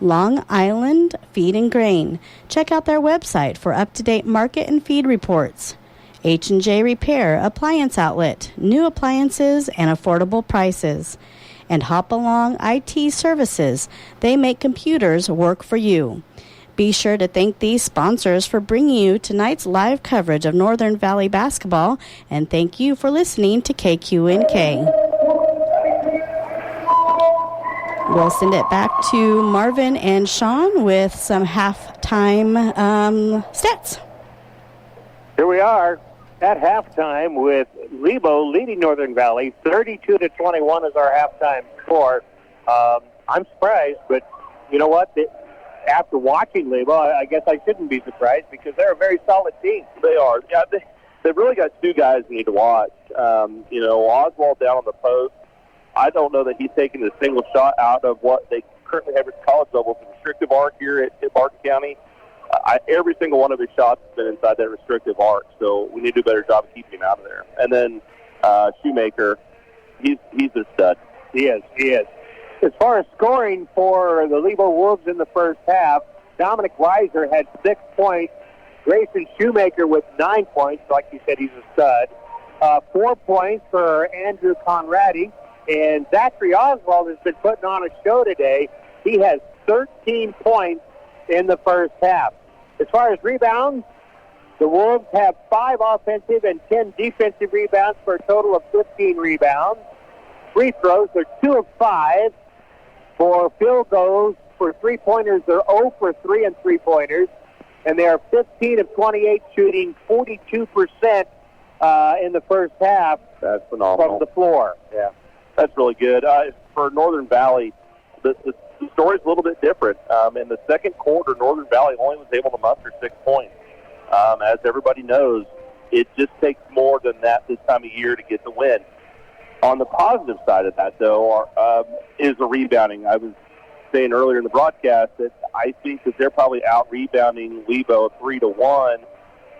Long Island Feed and Grain. Check out their website for up-to-date market and feed reports. H&J Repair, appliance outlet, new appliances and affordable prices. And Hopalong IT Services, they make computers work for you. Be sure to thank these sponsors for bringing you tonight's live coverage of Northern Valley basketball, and thank you for listening to KQNK. We'll send it back to Marvin and Sean with some halftime stats. Here we are at halftime with Lebo leading Northern Valley. 32-21 is our halftime score. I'm surprised, but you know what? After watching Lebo, I guess I shouldn't be surprised because they're a very solid team. They are. Yeah, they've really got two guys you need to watch. Oswald down on the post. I don't know that he's taken a single shot out of what they currently have at college level. It's a restrictive arc here at Barton County. Every single one of his shots has been inside that restrictive arc, so we need to do a better job of keeping him out of there. And then Shoemaker, he's a stud. He is. As far as scoring for the Lebo Wolves in the first half, Dominic Weiser had 6 points. Grayson Shoemaker with 9 points. Like you said, he's a stud. 4 points for Andrew Conradi. And Zachary Oswald has been putting on a show today. He has 13 points in the first half. As far as rebounds, the Wolves have 5 offensive and 10 defensive rebounds for a total of 15 rebounds. Free throws are 2 of 5. For field goals, for three-pointers, they're 0 for 3 and three-pointers. And they are 15 of 28, shooting 42% in the first half. That's phenomenal. From the floor. Yeah, that's really good. For Northern Valley, the story's a little bit different. In the second quarter, Northern Valley only was able to muster 6 points. As everybody knows, it just takes more than that this time of year to get the win. On the positive side of that, though, is the rebounding. I was saying earlier in the broadcast that I think that they're probably out-rebounding Lebo 3-1.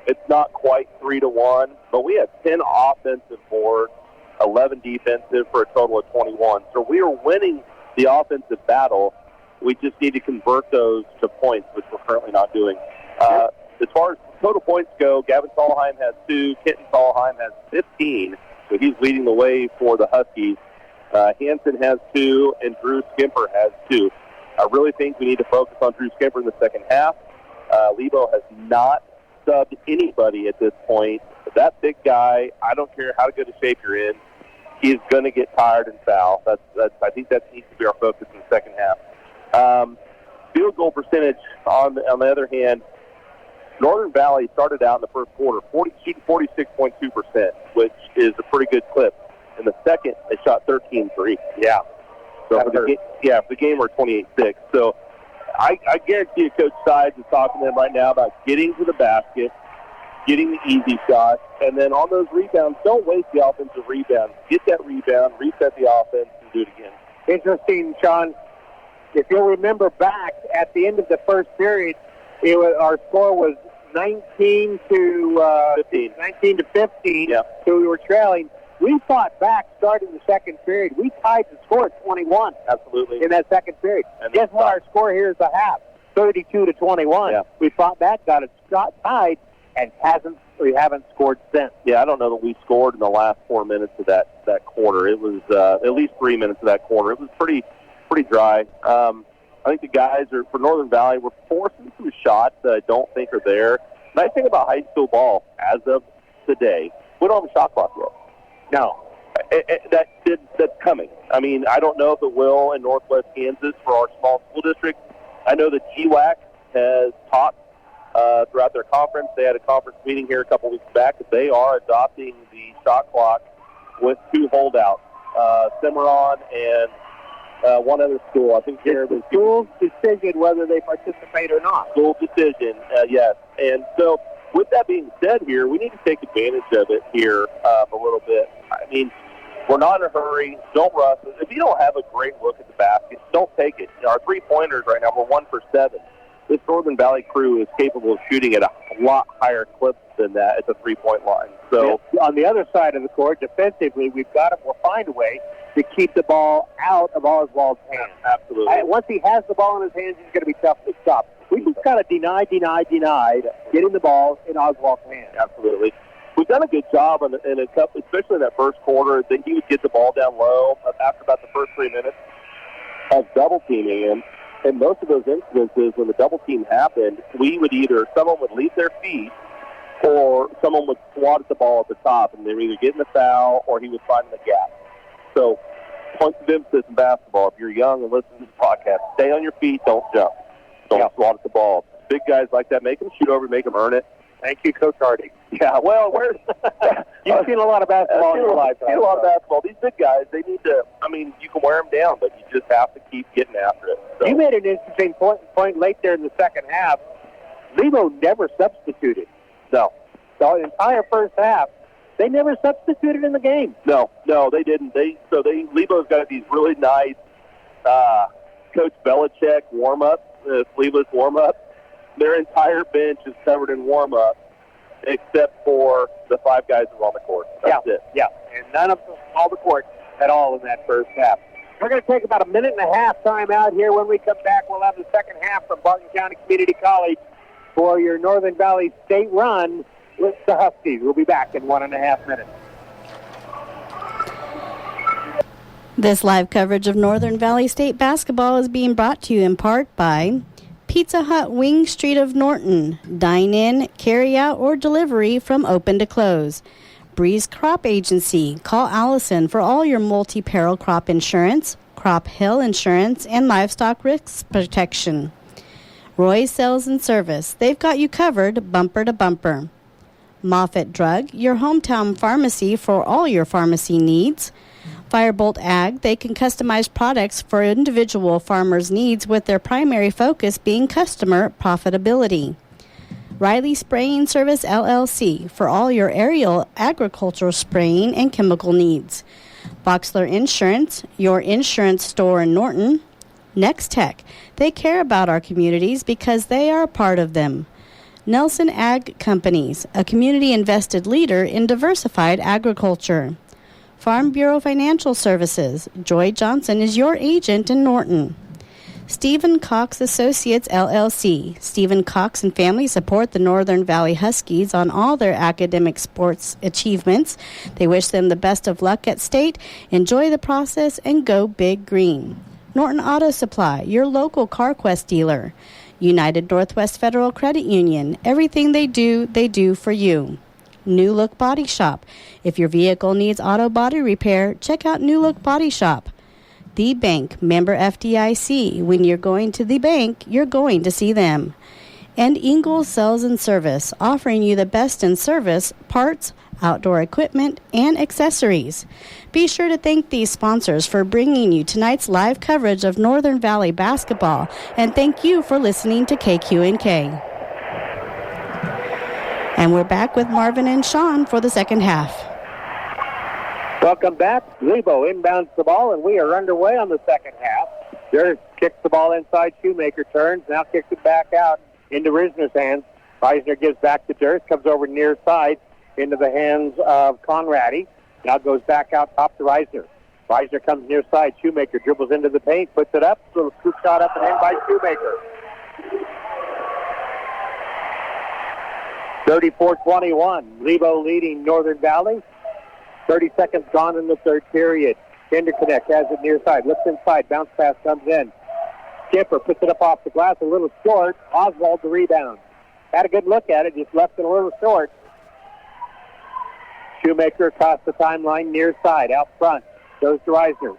It's not quite 3-1, but we have 10 offensive boards, 11 defensive for a total of 21. So we are winning the offensive battle. We just need to convert those to points, which we're currently not doing. As far as total points go, Gavin Tallheim has 2, Kenton Tallheim has 15, so he's leading the way for the Huskies. Hansen has 2, and Drew Skimper has 2. I really think we need to focus on Drew Skimper in the second half. Lebo has not subbed anybody at this point. That big guy, I don't care how good a shape you're in, he's going to get tired and foul. I think that needs to be our focus in the second half. Field goal percentage, on the other hand, Northern Valley started out in the first quarter shooting 46.2%, which is a pretty good clip. In the second, they shot 13-3. Yeah. So for the game, we're 28-6. So I guarantee you Coach Sides is talking to them right now about getting to the basket, getting the easy shot, and then on those rebounds, don't waste the offensive rebound. Get that rebound, reset the offense, and do it again. Interesting, Sean. If you'll remember back at the end of the first period, our score was 19 to 15. Yeah. So we were trailing. We fought back starting the second period. We tied the score at 21. Absolutely. In that second period. And guess what? Our score here is a half, 32 to 21. Yeah. We fought back, got it tied, and we haven't scored since. Yeah, I don't know that we scored in the last 4 minutes of that quarter. It was at least 3 minutes of that quarter. It was pretty dry. I think the guys for Northern Valley were forcing some shots that I don't think are there. Nice thing about high school ball, as of today, we don't have a shot clock yet. No. That's coming. I mean, I don't know if it will in Northwest Kansas for our small school district. I know that GWAC has taught throughout their conference. They had a conference meeting here a couple weeks back. They are adopting the shot clock with 2 holdouts, Cimarron and one other school. I think it's the school's decision whether they participate or not. School decision, yes. And so with that being said here, we need to take advantage of it here a little bit. I mean, we're not in a hurry. Don't rush. If you don't have a great look at the basket, don't take it. Our three-pointers right now, we're 1 for 7. This Northern Valley crew is capable of shooting at a lot higher clip than that at the three-point line. So on the other side of the court, defensively, we'll find a way to keep the ball out of Oswald's hands. Absolutely. Once he has the ball in his hands, he's going to be tough to stop. We just got to deny getting the ball in Oswald's hands. Absolutely. We've done a good job in a couple, especially in that first quarter. That he would get the ball down low after about the first 3 minutes of double teaming him. And most of those instances, when the double team happened, someone would leave their feet, or someone would swat at the ball at the top, and they were either getting the foul or he was finding the gap. So, points of emphasis in basketball. If you're young and listening to this podcast, stay on your feet, don't jump. Don't swat at the ball. Big guys like that, make them shoot over, make them earn it. Thank you, Coach Hardy. Yeah, well, you've seen a lot of basketball in your life. I've seen a lot of basketball. These big guys, they need to, you can wear them down, but you just have to keep getting after it. So. You made an interesting point late there in the second half. Lebo never substituted. No. The entire first half, they never substituted in the game. No, they didn't. Lebo's got these really nice Coach Belichick warm-ups, sleeveless warm-ups. Their entire bench is covered in warm-up, except for the 5 guys who are on the court. That's it. Yeah, and none of them on the court at all in that first half. We're going to take about a minute and a half time out here. When we come back, we'll have the second half from Barton County Community College for your Northern Valley State run with the Huskies. We'll be back in 1.5 minutes. This live coverage of Northern Valley State basketball is being brought to you in part by Pizza Hut Wing Street of Norton. Dine in, carry out, or delivery from open to close. Breeze Crop Agency. Call Allison for all your multi-peril crop insurance, crop hail insurance, and livestock risk protection. Roy's Sales and Service. They've got you covered bumper to bumper. Moffitt Drug, your hometown pharmacy for all your pharmacy needs. Firebolt Ag, they can customize products for individual farmers' needs with their primary focus being customer profitability. Riley Spraying Service LLC for all your aerial agricultural spraying and chemical needs. Boxler Insurance, your insurance store in Norton. Next Tech, they care about our communities because they are a part of them. Nelson Ag Companies, a community-invested leader in diversified agriculture. Farm Bureau Financial Services. Joy Johnson is your agent in Norton. Stephen Cox Associates, LLC. Stephen Cox and family support the Northern Valley Huskies on all their academic sports achievements. They wish them the best of luck at state. Enjoy the process and go Big Green. Norton Auto Supply, your local CarQuest dealer. United Northwest Federal Credit Union. Everything they do for you. New Look Body Shop. If your vehicle needs auto body repair, check out New Look Body Shop. The Bank, member FDIC. When you're going to the bank, you're going to see them. And Ingalls Sales and Service, offering you the best in service, parts, outdoor equipment, and accessories. Be sure to thank these sponsors for bringing you tonight's live coverage of Northern Valley basketball, and thank you for listening to KQNK. And we're back with Marvin and Sean for the second half. Welcome back. Lebo inbounds the ball, and we are underway on the second half. Durst kicks the ball inside. Shoemaker turns, now kicks it back out into Risner's hands. Reisner gives back to Durst, comes over near side into the hands of Conradi. Now goes back out top to Reisner. Reisner comes near side. Shoemaker dribbles into the paint, puts it up. Little scoop shot up and in by Shoemaker. 34-21. Lebo leading Northern Valley. 30 seconds gone in the third period. Kinderknecht has it near side. Looks inside. Bounce pass comes in. Skipper puts it up off the glass a little short. Oswald the rebound. Had a good look at it. Just left it a little short. Shoemaker across the timeline near side. Out front. Goes to Reisner.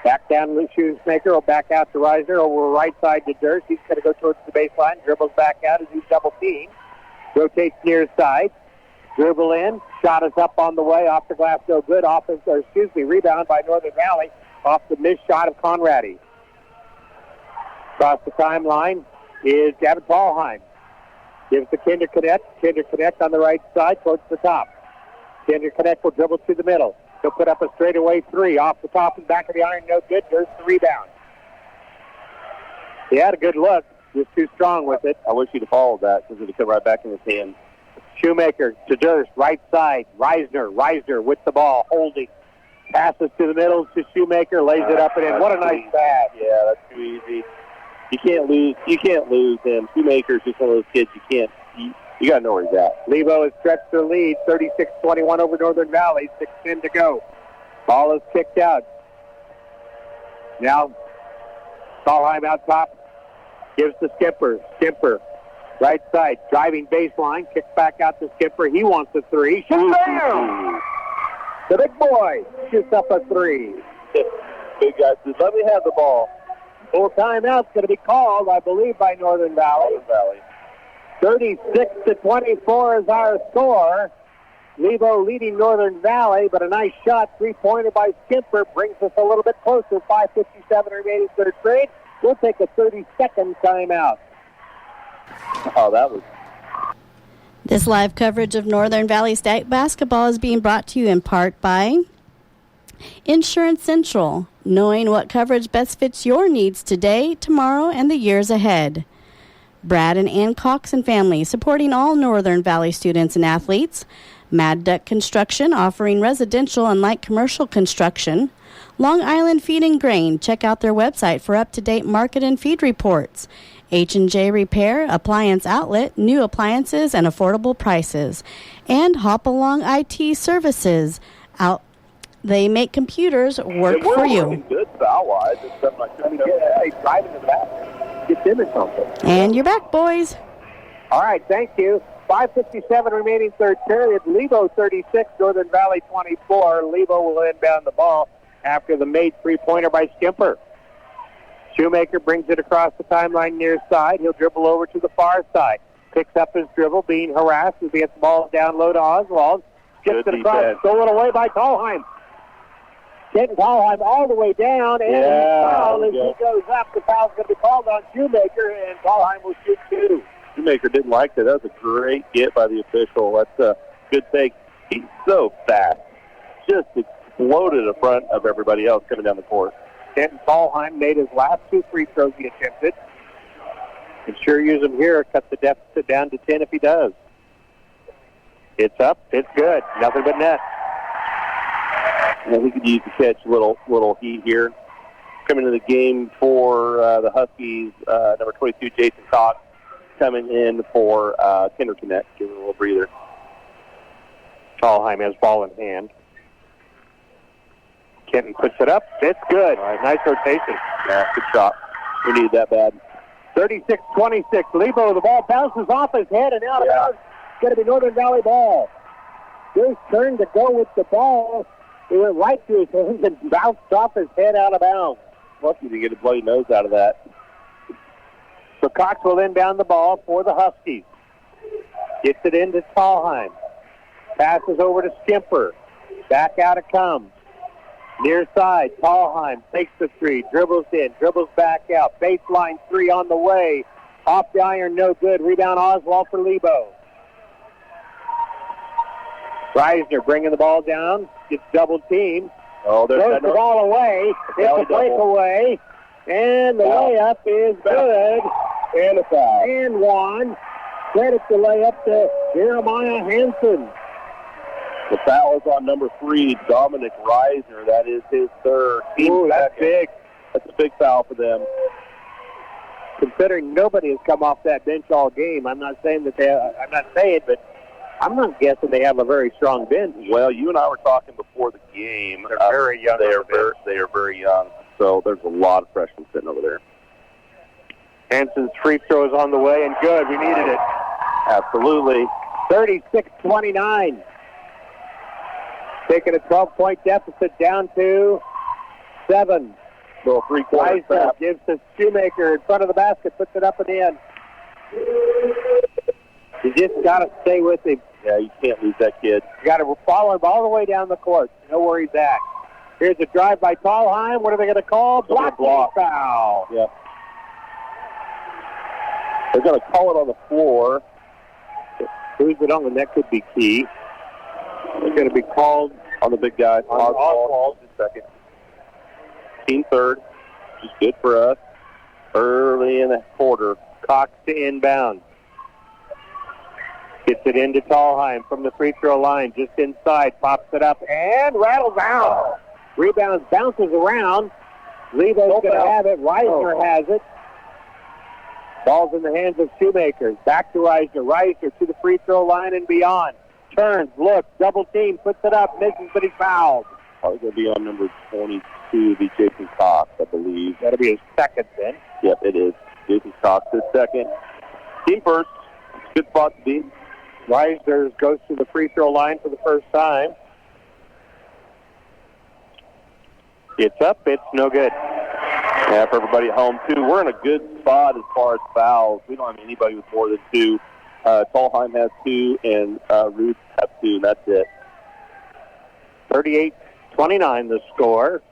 Back down to Shoemaker. Or back out to Reisner. Over right side to Durst. He's going to go towards the baseline. Dribbles back out as he's double teamed. Rotates near side. Dribble in. Shot is up on the way. Off the glass, no good. Rebound by Northern Valley. Off the missed shot of Conradi. Across the timeline is Gavin Paulheim. Gives to Kinderknecht. Kinderknecht on the right side towards the top. Kinderknecht will dribble to the middle. He'll put up a straightaway three. Off the top and back of the iron, no good. There's the rebound. He had a good look. Just too strong with it. I wish he'd have followed that because it would come right back in his hand. Shoemaker to Durst, right side. Reisner with the ball, holding. Passes to the middle to Shoemaker, lays it up and in. What a nice pass. Yeah, that's too easy. You can't lose him. Shoemaker's just one of those kids you got to know where he's at. Lebo has stretched their lead, 36-21 over Northern Valley, 6:10 to go. Ball is kicked out. Now, Dahlheim out top. Gives to Skipper. Skipper, right side, driving baseline, kicks back out to Skipper. He wants a three. Shoots down! The big boy shoots up a three. Big guy says, let me have the ball. Full timeout's going to be called, I believe, by Northern Valley. 36-24 is our score. Lebo leading Northern Valley, but a nice shot, three-pointer by Skipper brings us a little bit closer. 5:57 remaining third period. We'll take a 30-second timeout. Oh, that was... This live coverage of Northern Valley State basketball is being brought to you in part by Insurance Central, knowing what coverage best fits your needs today, tomorrow, and the years ahead. Brad and Ann Cox and family, supporting all Northern Valley students and athletes. Mad Duck Construction, offering residential and light commercial construction. Long Island Feed and Grain, check out their website for up-to-date market and feed reports. H&J Repair, appliance outlet, new appliances and affordable prices. And Hop Along IT Services, they make computers work for you. Good foul-wise. It's something like They drive into the back. Get them or something. And you're back, boys. All right, thank you. 5:57 remaining third period. Lebo 36, Northern Valley 24. Lebo will inbound the ball after the made three-pointer by Skipper. Shoemaker brings it across the timeline near side. He'll dribble over to the far side. Picks up his dribble, being harassed as he gets the ball down low to Oswald. Gets it across, stolen away by Tallheim. Getting Tallheim all the way down, and foul as he goes up. The foul's going to be called on Shoemaker, and Tallheim will shoot two. Shoemaker didn't like that. That was a great get by the official. That's a good take. He's so fast. Just exploded in front of everybody else coming down the court. Denton Tallheim made his last two free throws he attempted. Can sure use him here. Cut the deficit down to 10 if he does. It's up. It's good. Nothing but net. And we could use the catch a little heat here. coming into the game for the Huskies, number 22, Jason Cox, coming in for Kinder Connect, giving a little breather. Tallheim has ball in hand. Kenton puts it up. It's good. Nice rotation. Yeah, good shot. We need that bad. 36-26. Lebo, the ball bounces off his head and out of bounds. It's going to be Northern Valley ball. His turn to go with the ball. It went right to his hands and bounced off his head out of bounds. Lucky to get a bloody nose out of that. So Cox will inbound the ball for the Huskies. Gets it into Tallheim. Passes over to Skimper. Back out it comes. Near side, Tallheim takes the three, dribbles in, dribbles back out. Baseline three on the way. Off the iron, no good. Rebound Oswald for Lebo. Reisner bringing the ball down. Gets double teamed. Oh, there's throws the ball away. It's a breakaway. And the layup is good. And a foul. And one. Credit the layup to Jeremiah Hansen. The foul is on number 3, Dominic Reisner. That is his third. Ooh, that's big. That's a big foul for them. Considering nobody has come off that bench all game, I'm not saying, but I'm not guessing they have a very strong bench. Well, you and I were talking before the game. They're very young. They are very young. So there's a lot of freshmen sitting over there. Hansen's free throw is on the way, and good. We needed it. Absolutely. 36-29. Taking a 12-point deficit down to 7. Little three-quarter trap. Gives to Shoemaker in front of the basket, puts it up and in. You just got to stay with him. Yeah, you can't lose that kid. You got to follow him all the way down the court. Know where he's at. Here's a drive by Tallheim. What are they going to call? Block foul. Yeah. They're going to call it on the floor. Who's it on? And that could be key. It's going to be called on the big guy. Oswald. Just a second. Team third. Which is good for us. Early in the quarter. Cox to inbound. Gets it into Tallheim from the free throw line. Just inside. Pops it up and rattles out. Rebounds, bounces around. Lebo's going to have it. Reisner has it. Ball's in the hands of Shoemaker. Back to Reisner. Reisner to the free throw line and beyond. Turns, looks, double team, puts it up, misses, but he's fouled. Probably going to be on number 22, be Jason Cox, I believe. That'll be his second then. Yep, it is. Jason Cox, his second. Team first. Good spot to be. Reisner goes to the free throw line for the first time. It's up, it's no good. Yeah, for everybody at home, too. We're in a good spot as far as fouls. We don't have anybody with more than 2. Tallheim has 2, and Ruth has 2, and that's it. 38-29 the score.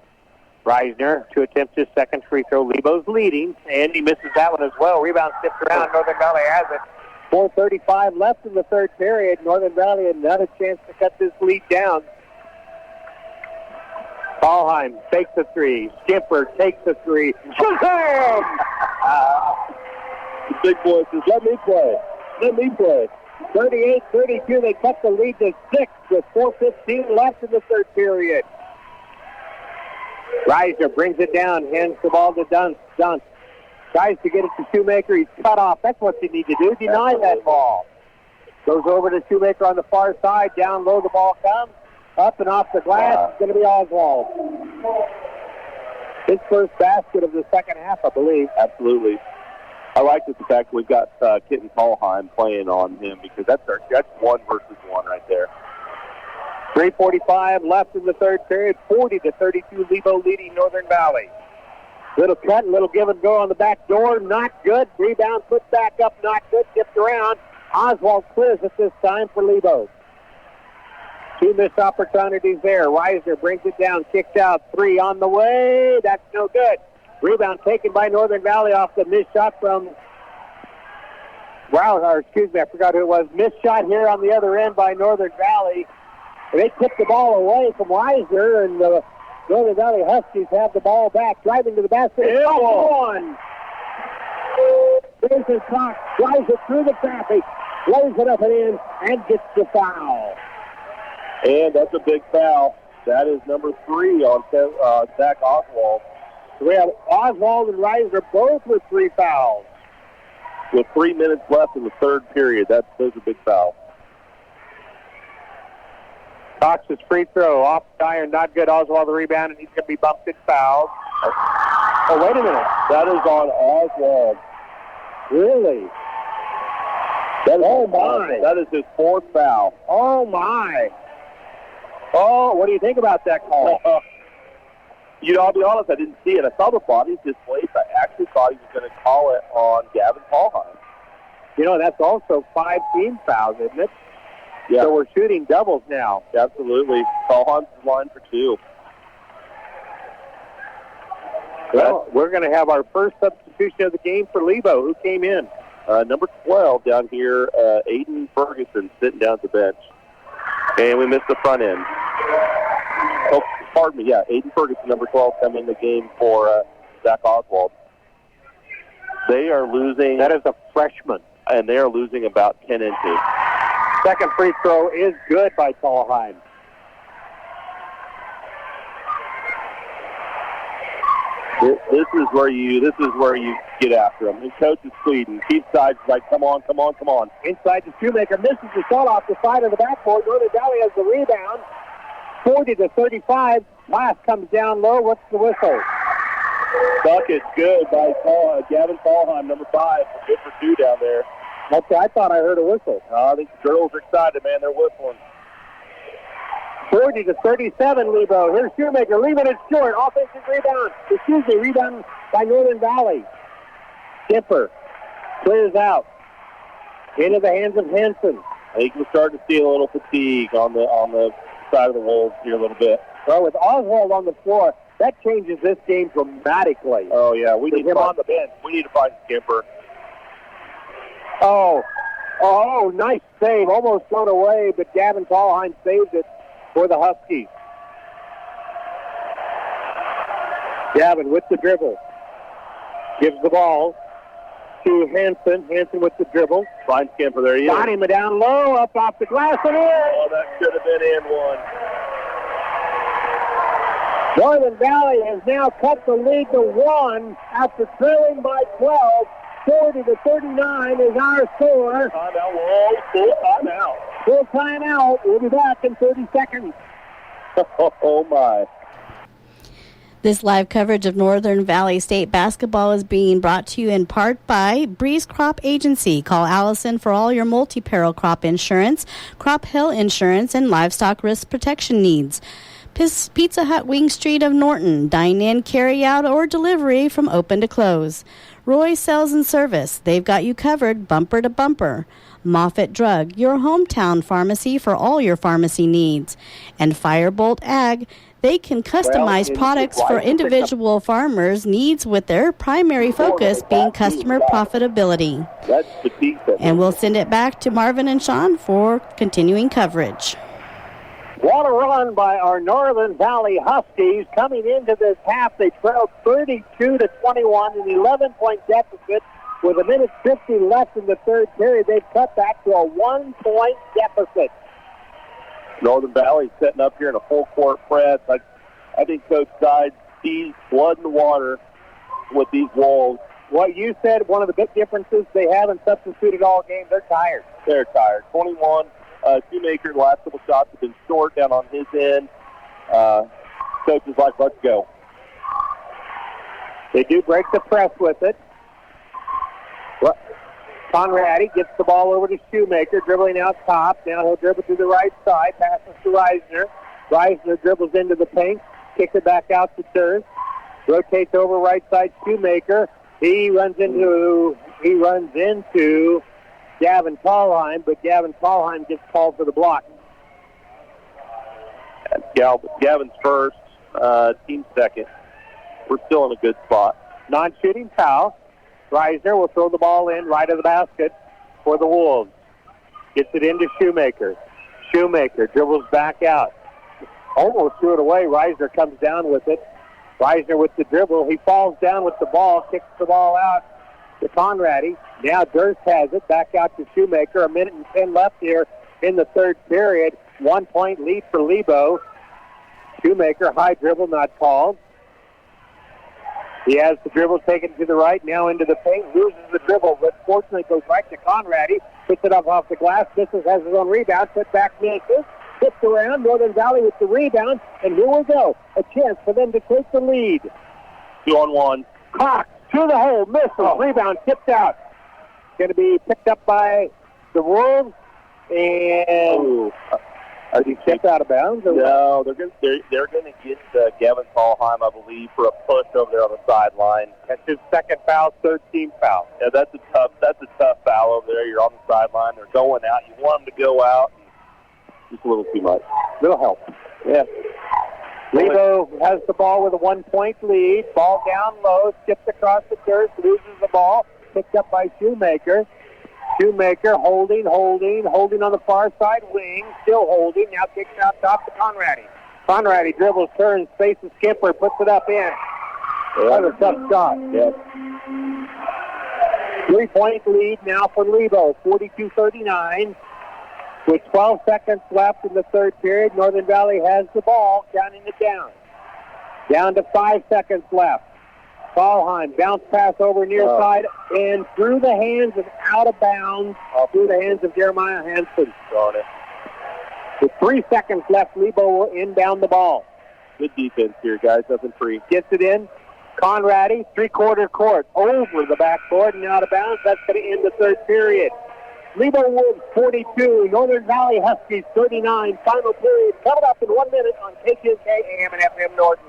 Reisner to attempt his second free throw. Lebo's leading, and he misses that one as well. Rebound tipped around. Northern Valley has it. 4:35 left in the third period. Northern Valley had not a chance to cut this lead down. Tallheim takes a three. Skipper takes a three. The big boy says, let me play. Let me play. 38-32. They cut the lead to 6 with 4:15 left in the third period. Reisner brings it down, hands the ball to Dunst. Dunst tries to get it to Shoemaker. He's cut off. That's what you need to do. Deny that ball. Goes over to Shoemaker on the far side. Down low the ball comes. Up and off the glass. It's going to be Oswald. His first basket of the second half, I believe. Absolutely. I like the fact we've got Kitten Tallheim playing on him because that's 1 versus 1 right there. 3:45 left in the third period. 40-32 Lebo leading Northern Valley. Little cut, little give and go on the back door. Not good. Rebound put back up. Not good. Tipped around. Oswald clears it this time for Lebo. 2 missed opportunities there. Reisner brings it down. Kicked out. 3 on the way. That's no good. Rebound taken by Northern Valley off the missed shot from... I forgot who it was. Missed shot here on the other end by Northern Valley. They tipped the ball away from Reisner, and the Northern Valley Huskies have the ball back. Driving to the basket. One. There's his clock. Drives it through the traffic. Lays it up and in, and gets the foul. And that's a big foul. That is number 3 on Zach Oswald. We have Oswald and Reiser both with 3 fouls. With 3 minutes left in the third period, those are big fouls. Cox's free throw off the iron, not good. Oswald the rebound, and he's going to be bumped and fouled. Oh, wait a minute. That is on Oswald. Really? My. That is his 4th foul. Oh, my. Oh, what do you think about that call? I'll be honest, I didn't see it. I saw the bodies displaced. I actually thought he was going to call it on Gavin Paulheim. That's also 5 team fouls, isn't it? Yeah. So we're shooting doubles now. Absolutely. Paulheim's line for 2. Well, we're going to have our first substitution of the game for Lebo. Who came in? Number 12 down here, Aiden Ferguson, sitting down at the bench. And we missed the front end. Oh, pardon me. Yeah, Aiden Ferguson, number 12, coming in the game for Zach Oswald. They are losing. That is a freshman. And they are losing about 10 inches. Second free throw is good by Paulheim. This is where you get after them. And coach is pleading. Keith Sides is like, come on. Inside the Shoemaker, misses the shot off the side of the backboard. Northern Valley has the rebound. 40-35. Glass comes down low. What's the whistle? Bucket good by Gavin Paulheim, number 5. Good for 2 down there. Okay, I thought I heard a whistle. I think the girls are excited, man. They're whistling. 40-37, Lebo. Here's Shoemaker. Leaving it short. Offensive rebound. Rebound by Northern Valley. Kemper clears out. Into the hands of Henson. I think we're starting to see a little fatigue on the side of the Wolves here a little bit. Well, with Oswald on the floor, that changes this game dramatically. Oh, yeah. We need him on the bench. We need to find Kemper. Oh, nice save. Almost thrown away, but Gavin Paulheim saved it for the Huskies. Gavin with the dribble. Gives the ball to Hanson. Hanson with the dribble. Finds Kemper. There he is. Got him down low, up off the glass, and in. Oh, that should have been in one. Northern Valley has now cut the lead to 1 after trailing by 12. 40-39 is our score. Timeout. Whoa, full timeout. Full timeout. We'll be back in 30 seconds. Oh, my. This live coverage of Northern Valley State basketball is being brought to you in part by Breeze Crop Agency. Call Allison for all your multi-peril crop insurance, crop hail insurance, and livestock risk protection needs. Pizza Hut Wing Street of Norton. Dine in, carry out, or delivery from open to close. Roy Sales and Service. They've got you covered bumper to bumper. Moffitt Drug, your hometown pharmacy for all your pharmacy needs. And Firebolt Ag. They can customize products for individual farmers' needs with their primary focus being customer profitability. And we'll send it back to Marvin and Sean for continuing coverage. What a run by our Northern Valley Huskies. Coming into this half, they trailed 32-21, an 11-point deficit. With 1:50 left in the third period, they've cut back to a 1-point deficit. Northern Valley setting up here in a full-court press. I think Coach Sides sees blood and water with these Wolves. What you said, one of the big differences, they haven't substituted all game. They're tired. They're tired. 21. Shoemaker, the last couple shots have been short down on his end. Coach is like, let's go. They do break the press with it. Conradi gets the ball over to Shoemaker, dribbling out top. Now he'll dribble to the right side, passes to Reisner. Reisner dribbles into the paint, kicks it back out to Turz. Rotates over right side, Shoemaker. He runs into Gavin Paulheim, but Gavin Paulheim gets called for the block. Gavin's first, team second. We're still in a good spot. Non-shooting foul. Reisner will throw the ball in right of the basket for the Wolves. Gets it into Shoemaker. Shoemaker dribbles back out. Almost threw it away. Reisner comes down with it. Reisner with the dribble. He falls down with the ball, kicks the ball out to Conradi. Now Durst has it. Back out to Shoemaker. 1:10 left here in the third period. 1-point lead for Lebo. Shoemaker, high dribble, not called. He has the dribble taken to the right, now into the paint, loses the dribble, but fortunately goes right to Conradi, puts it up off the glass, misses, has his own rebound, put back misses, tipped around, Northern Valley with the rebound, and here we go, a chance for them to take the lead. 2-on-1. Cox to the hole, misses, rebound, tipped out. Going to be picked up by the Wolves, and are he tipped out of bounds? Or no, they're going to get Gavin Tallheim, I believe, for a push over there on the sideline. That's his second foul, 13th foul. Yeah, that's a tough foul over there. You're on the sideline. They're going out. You want them to go out. Just a little too much. Little help. Yeah. Lebo has the ball with a 1-point lead. Ball down low, skips across the dirt, loses the ball. Picked up by Shoemaker. Shoemaker holding on the far side wing, still holding, now kicks out top to Conradi. Conradi dribbles, turns, faces Skipper, puts it up in. That was a tough shot. Yes. 3-point lead now for Lebo, 42-39. With 12 seconds left in the third period, Northern Valley has the ball, counting it down. Down to 5 seconds left. Tallheim, bounce pass over near side, and through the hands and out of bounds, through the hands of Jeremiah Hansen. With 3 seconds left, Lebo will inbound the ball. Good defense here, guys. Nothing free. Gets it in. Conradi, three-quarter court, over the backboard and out of bounds. That's going to end the third period. Lebo Woods, 42. Northern Valley Huskies, 39. Final period coming up in 1 minute on KQNK AM and FM Norton.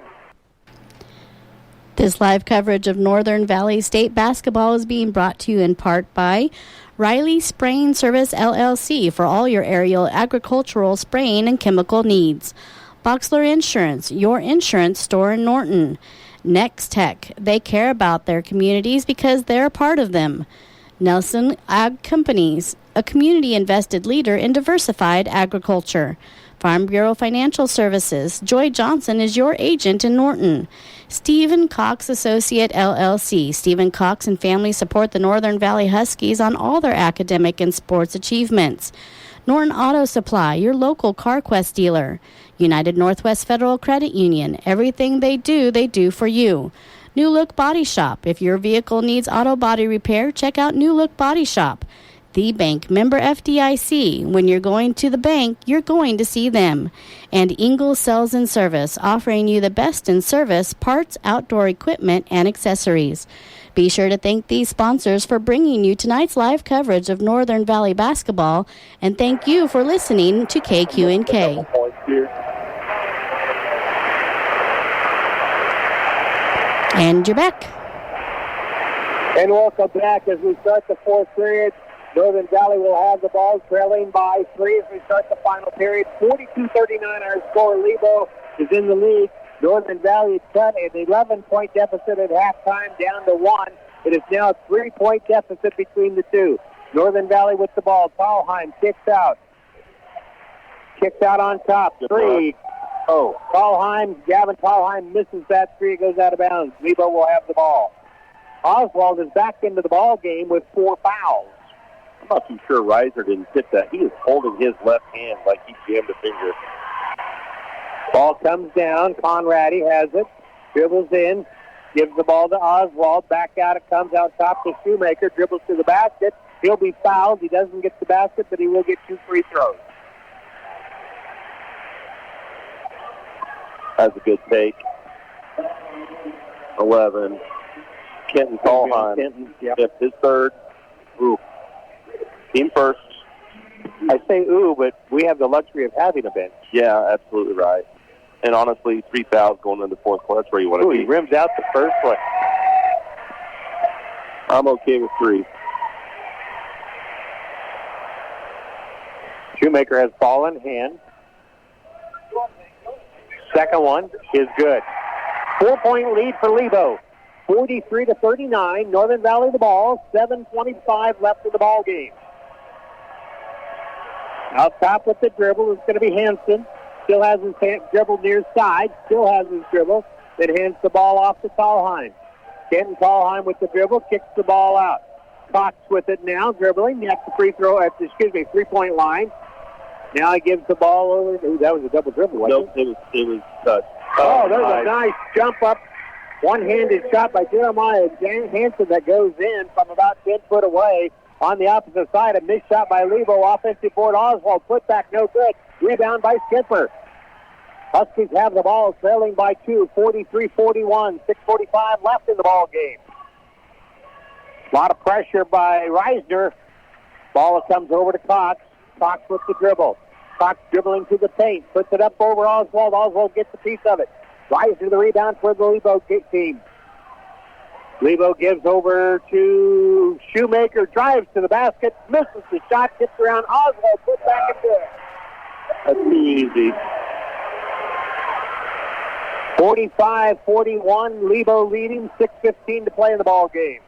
This live coverage of Northern Valley State basketball is being brought to you in part by Riley Spraying Service LLC for all your aerial agricultural spraying and chemical needs. Boxler Insurance, your insurance store in Norton. Next Tech, they care about their communities because they're a part of them. Nelson Ag Companies, a community-invested leader in diversified agriculture. Farm Bureau Financial Services, Joy Johnson is your agent in Norton. Stephen Cox Associate LLC. Stephen Cox and family support the Northern Valley Huskies on all their academic and sports achievements. Norton Auto Supply, your local CarQuest dealer. United Northwest Federal Credit Union, everything they do for you. New Look Body Shop, if your vehicle needs auto body repair, check out New Look Body Shop. The Bank, member FDIC. When you're going to the bank, you're going to see them. And Ingalls Sales and Service, offering you the best in service, parts, outdoor equipment, and accessories. Be sure to thank these sponsors for bringing you tonight's live coverage of Northern Valley basketball, and thank you for listening to KQNK. And you're back. And welcome back as we start the fourth period. Northern Valley will have the ball trailing by 3 as we start the final period. 42-39 our score. Lebo is in the lead. Northern Valley cut an 11-point deficit at halftime down to 1. It is now a 3-point deficit between the two. Northern Valley with the ball. Tallheim kicks out. Kicks out on top. 3. Gavin Tallheim misses that 3. It goes out of bounds. Lebo will have the ball. Oswald is back into the ball game with 4 fouls. I'm not too sure Reiser didn't hit that. He is holding his left hand like he jammed a finger. Ball comes down. Conradi has it. Dribbles in. Gives the ball to Oswald. Back out it comes out top to Shoemaker. Dribbles to the basket. He'll be fouled. He doesn't get the basket, but he will get 2 free throws. That's a good take. 11. Kenton Tallheim. Yep. His third. Ooh. Team first. I say ooh, but we have the luxury of having a bench. Yeah, absolutely right. And honestly, 3 fouls going into the fourth quarter. That's where you want to be. He rims out the first one. I'm okay with 3. Shoemaker has ball in hand. Second one is good. 4-point lead for Lebo. 43-39. Northern Valley the ball. 7:25 left in the ball game. Out top with the dribble is going to be Hansen. Still has his dribble near side. Still has his dribble. Then hands the ball off to Tallheim. Kenton Tallheim with the dribble. Kicks the ball out. Cox with it now. Dribbling. At the 3-point line. Now he gives the ball over. Ooh, that was a double dribble, wasn't it? Nope, it was touched. Oh, there's a nice jump up One-handed shot by Jeremiah Hansen that goes in from about 10 foot away. On the opposite side, a missed shot by Lebo. Offensive board, Oswald. Put back, no good. Rebound by Skipper. Huskies have the ball, trailing by 2, 43-41. 6:45 left in the ball game. A lot of pressure by Reisner. Ball comes over to Cox. Cox with the dribble. Cox dribbling to the paint. Puts it up over Oswald. Oswald gets a piece of it. Reisner the rebound for the Lebo team. Lebo gives over to Shoemaker. Drives to the basket. Misses the shot. Gets around Oswald. Puts back and good. That's too easy. 45-41. Lebo leading. 6:15 to play in the ball game.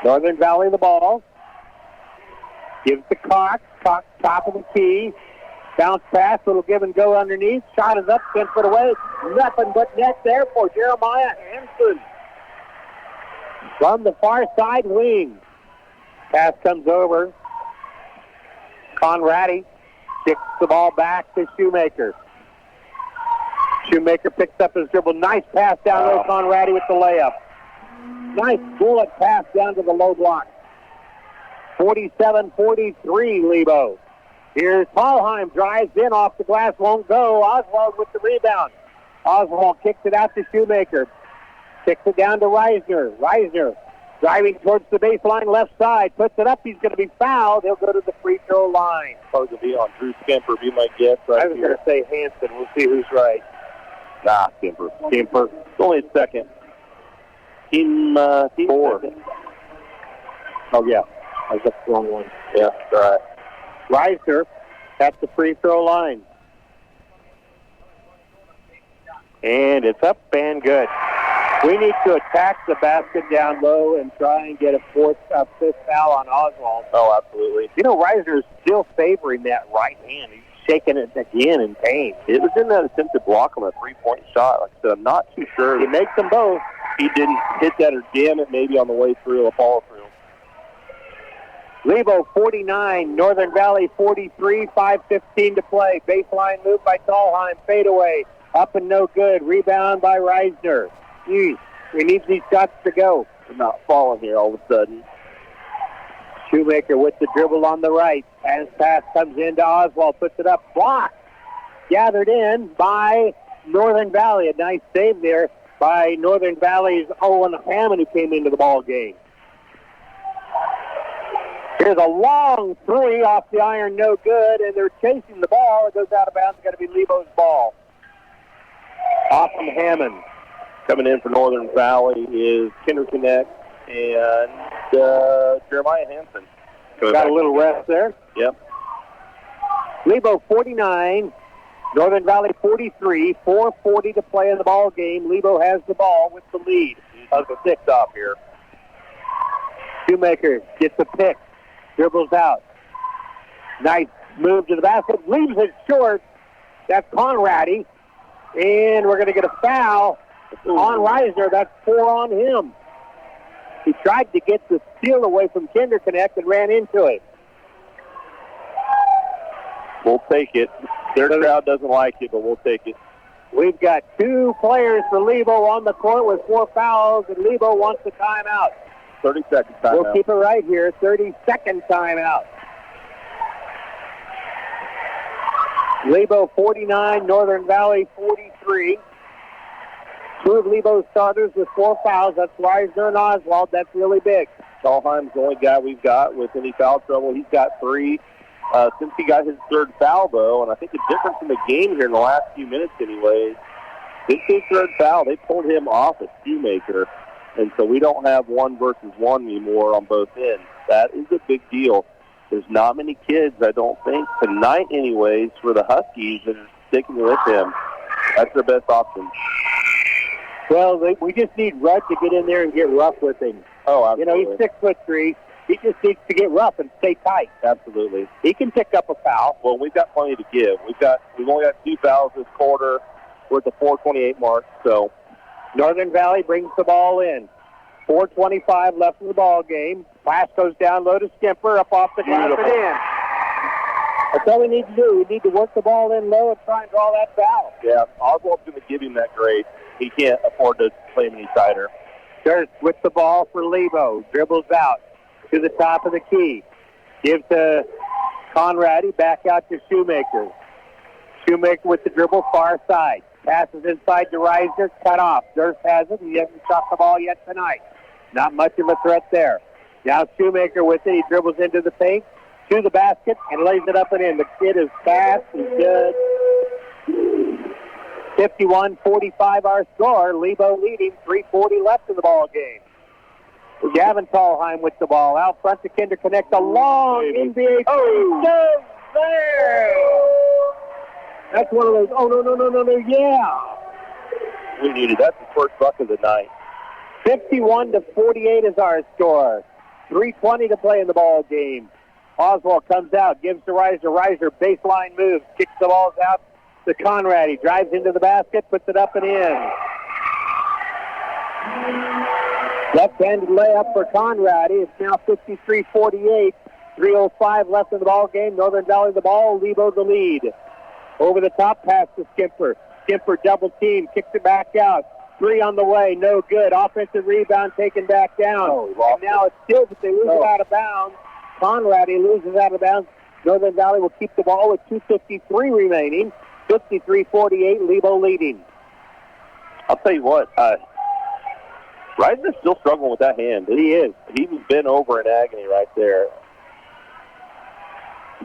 Northern Valley the ball. Gives to Cox. Cox top of the key. Bounce pass. Little give and go underneath. Shot is up. 10 foot away. Nothing but net there for Jeremiah Hansen. From the far side wing. Pass comes over. Conradi kicks the ball back to Shoemaker. Shoemaker picks up his dribble. Nice pass down low. Conradi with the layup. Nice bullet pass down to the low block. 47-43 Lebo. Here's Thalheim. Drives in off the glass. Won't go. Oswald with the rebound. Oswald kicks it out to Shoemaker. Kicks it down to Reisner. Reisner driving towards the baseline left side. Puts it up. He's going to be fouled. He'll go to the free throw line. Supposed to be on Drew Skimper, be my guess right I was going to say Hansen. We'll see who's right. Nah, Skimper. Skimper. It's only a second. Team 4. Second. Oh, yeah. I got the wrong one. Yeah, all right. Reisner at the free throw line. And it's up and good. We need to attack the basket down low and try and get a fifth foul on Oswald. Oh, absolutely. You know, Reisner's still favoring that right hand. He's shaking it again in pain. It was in that attempt to block him a three-point shot. Like I said, I'm not too sure. He makes them both. He didn't hit that or jam it maybe on the way through or follow through. Lebo 49, Northern Valley 43, 5:15 to play. Baseline move by Thalheim, fadeaway, up and no good. Rebound by Reisner. We need these shots to go. They're not falling here all of a sudden. Shoemaker with the dribble on the right. Pass comes into Oswald, puts it up, blocked. Gathered in by Northern Valley. A nice save there by Northern Valley's Owen Hammond, who came into the ball game. Here's a long three off the iron, no good, and they're chasing the ball. It goes out of bounds. It's got to be Lebo's ball. Off from Hammond. Coming in for Northern Valley is Kinder Connect and Jeremiah Hansen. Got a little rest there. Yep. Lebo 49, Northern Valley 43, 4:40 to play in the ball game. Lebo has the ball with the lead. Of the 6 off here. Shoemaker gets a pick. Dribbles out. Nice move to the basket. Leaves it short. That's Conradi. And we're going to get a foul on Reisner. That's 4 on him. He tried to get the steal away from Kinderconnect and ran into it. We'll take it. Their crowd doesn't like it, but we'll take it. We've got 2 players for Lebo on the court with 4 fouls, and Lebo wants a timeout. 30-second timeout. We'll keep it right here. 30-second timeout. Lebo 49, Northern Valley 43. 2 of Lebo's starters with 4 fouls. That's Reisner and Oswald. That's really big. Thalheim's the only guy we've got with any foul trouble. He's got 3 since he got his 3rd foul, though. And I think the difference in the game here in the last few minutes anyways, this is his 3rd foul. They pulled him off a Shoemaker. And so we don't have 1 versus 1 anymore on both ends. That is a big deal. There's not many kids, I don't think, tonight anyways, for the Huskies that are sticking with him. That's their best option. Well, we just need Rudd to get in there and get rough with him. Oh, absolutely. You know, he's 6'3". He just needs to get rough and stay tight. Absolutely. He can pick up a foul. Well, we've got plenty to give. We've only got 2 fouls this quarter. We're at the 4:28 mark, so... Northern Valley brings the ball in. 4:25 left in the ball game. Pass goes down low to Skimper, up off the glass and in. That's all we need to do. We need to work the ball in low and try and draw that foul. Yeah, Oswald's going to give him that grade. He can't afford to play him any tighter. Durst with the ball for Lebo. Dribbles out to the top of the key. Gives to Conradi. Back out to Shoemaker. Shoemaker with the dribble far side. Passes inside to Reisner. Cut off. Durst has it. He hasn't shot the ball yet tonight. Not much of a threat there. Now Shoemaker with it. He dribbles into the paint, to the basket, and lays it up and in. The kid is fast. He's good. 51-45 our score. Lebo leading. 3:40 left in the ball game. Gavin Tallheim with the ball. Out front to Kinder connects a long NBA. Oh, there. That's one of those. Oh, no. Yeah. We needed. That's the first bucket of the night. 51-48 is our score. 3:20 to play in the ball game. Oswald comes out, gives to Reiser. Reiser baseline moves, kicks the balls out to Conradi. Drives into the basket, puts it up and in. Left-handed layup for Conradi. It's now 53-48. 3:05 left in the ball game. Northern Valley the ball. Lebo the lead. Over the top pass to Skimper. Skimper double team, kicks it back out. Three on the way, no good. Offensive rebound taken back down. And now it's still, but they lose it out of bounds. Conradi loses out of bounds. Northern Valley will keep the ball with 2:53 remaining. 53-48, Lebo leading. I'll tell you what, Reisner's still struggling with that hand. He is. He was bent over in agony right there.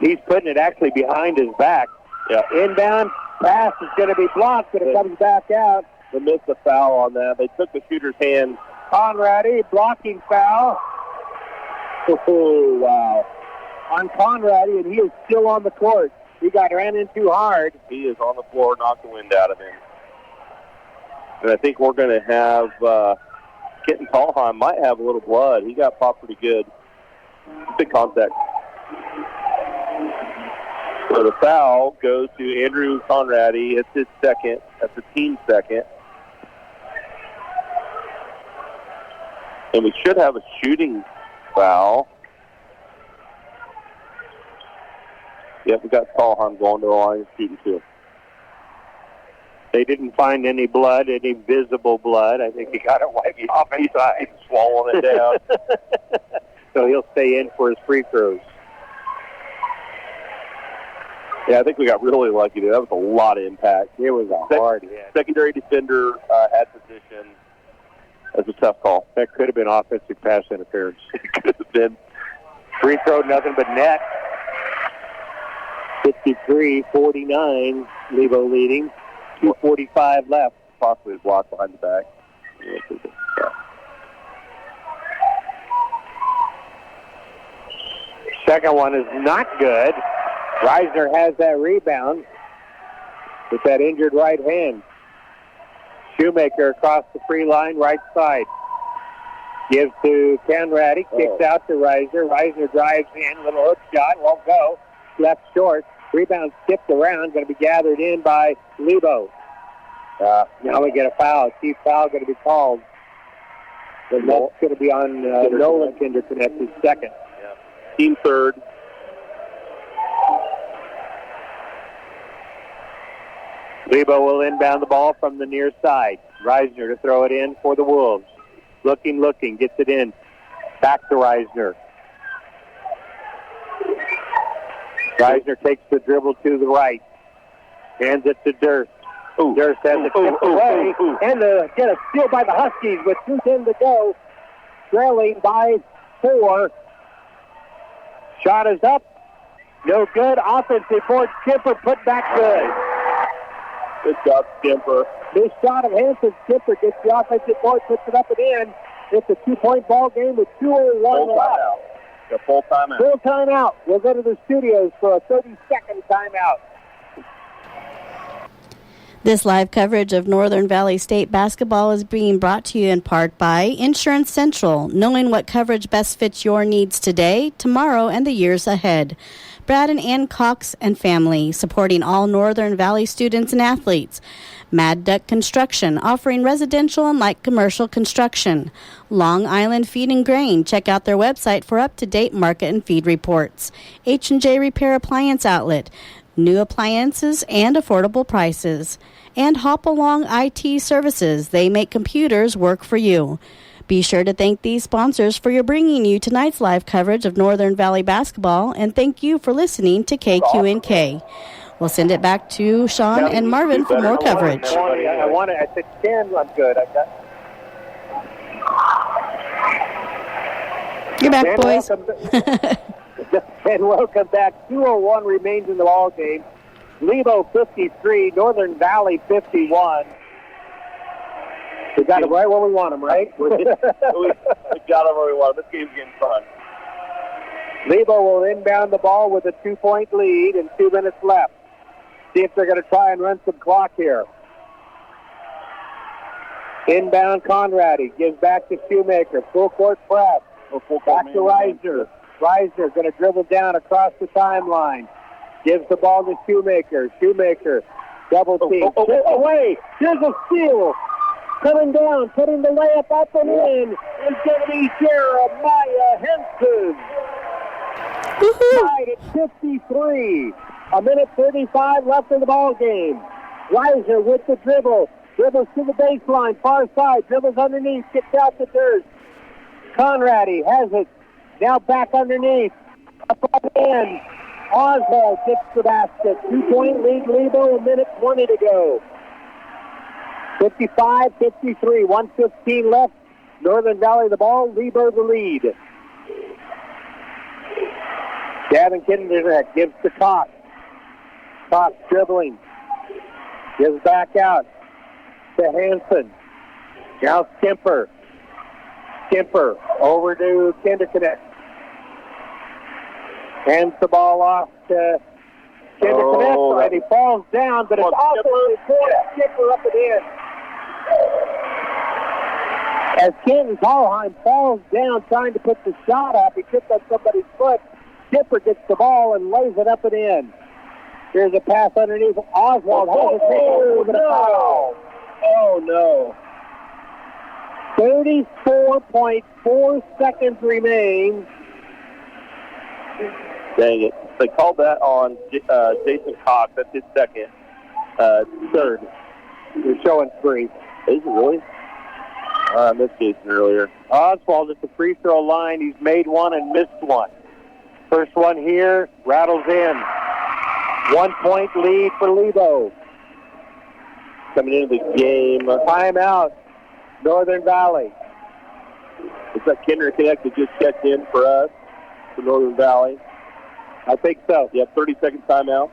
He's putting it actually behind his back. Yeah. Inbound pass is going to be blocked, but it comes back out. They missed the foul on that. They took the shooter's hand. Conradi, blocking foul. Oh, wow. On Conradi, and he is still on the court. He got ran in too hard. He is on the floor, knocked the wind out of him. And I think we're going to have Kitten Tallheim might have a little blood. He got popped pretty good. Big contact. So the foul goes to Andrew Conradi. It's his second. That's a team second. And we should have a shooting foul. Yep, we got Tallheim going to the line and shooting too. They didn't find any blood, any visible blood. I think he got it wiped off inside. He's swallowing it down. So he'll stay in for his free throws. Yeah, I think we got really lucky there. That was a lot of impact. It was a hard hit. Secondary defender had position. That's a tough call. That could have been offensive pass interference. It could have been. Free throw, nothing but net. 53-49, Lebo leading. 2:45 left. Possibly a block behind the back. Yeah. Second one is not good. Reisner has that rebound with that injured right hand. Shoemaker across the free line, right side. Gives to Conradi, kicks out to Reisner. Reisner drives in, little hook shot, won't go. Left short. Rebound skipped around, going to be gathered in by Lebo. Now we get a foul. Chief foul going to be called. The that's going to be on Nolan Kinderconnect, his second. Yeah. Team third. Lebo will inbound the ball from the near side. Reisner to throw it in for the Wolves. Looking, gets it in. Back to Reisner. Reisner takes the dribble to the right. Hands it to Durst. Durst has it tipped away. And get a steal by the Huskies with 2:10 to go. Trailing by 4. Shot is up. No good. Offensive board. Skipper put back good. Good job, Skimper. This shot of Hanson. Skipper gets the offensive board, puts it up and in. It's a 2-point ball game with 2:01 left. A full timeout. Full timeout. We'll go to the studios for a 30-second timeout. This live coverage of Northern Valley State basketball is being brought to you in part by Insurance Central, knowing what coverage best fits your needs today, tomorrow, and the years ahead. Brad and Ann Cox and family, supporting all Northern Valley students and athletes. Mad Duck Construction, offering residential and light commercial construction. Long Island Feed and Grain, check out their website for up-to-date market and feed reports. H&J Repair Appliance Outlet, new appliances and affordable prices. And Hop Along IT Services, they make computers work for you. Be sure to thank these sponsors for bringing you tonight's live coverage of Northern Valley basketball, and thank you for listening to KQNK. We'll send it back to Sean and Marvin for more coverage. I said 10, I'm good. You're back, boys. And welcome back. 2:01 remains in the ball game. Lebo 53, Northern Valley 51. We got them right where we want them, right? we got them where we want them. This game's getting fun. Lebo will inbound the ball with a 2-point lead and 2 minutes left. See if they're going to try and run some clock here. Inbound Conradi gives back to Shoemaker. Full court press. Back to Reiser. Reiser going to dribble down across the timeline. Gives the ball to Shoemaker. Shoemaker double team. Away. Here's a steal. Coming down, putting the layup up and in is going to be Jeremiah Henson. Tied at 53. A minute 35 left in the ball game. Reiser with the dribble. Dribbles to the baseline, far side. Dribbles underneath, gets out the dirt. Conradi has it. Now back underneath. Up in. Oswald gets the basket. 2-point lead, Lebo, a minute 20 to go. 55-53, 1:15 left. Northern Valley the ball, Lebo the lead. Gavin Kinder gives to Cox. Cox dribbling. Gives back out to Hanson. Now Skimper. Skimper over to Kinderconnect. Hands the ball off to Kinderconnect, and he falls down, but it's also Skipper up and in. As Kenton Tallheim falls down trying to put the shot up, he tripped on somebody's foot. Skipper gets the ball and lays it up and in. Here's a pass underneath. Oswald has a foul. Oh, no. 34.4 seconds remain. Dang it. They called that on Jason Cox. That's his second. Third. They're showing 3. Is it really? I missed Jason earlier. Oswald at the free throw line. He's made one and missed one. First one here, rattles in. 1-point lead for Lebo. Coming into the game. Timeout, Northern Valley. Is that Kinderconnect that just checked in for us, for Northern Valley? I think so. Yeah, 30-second timeout.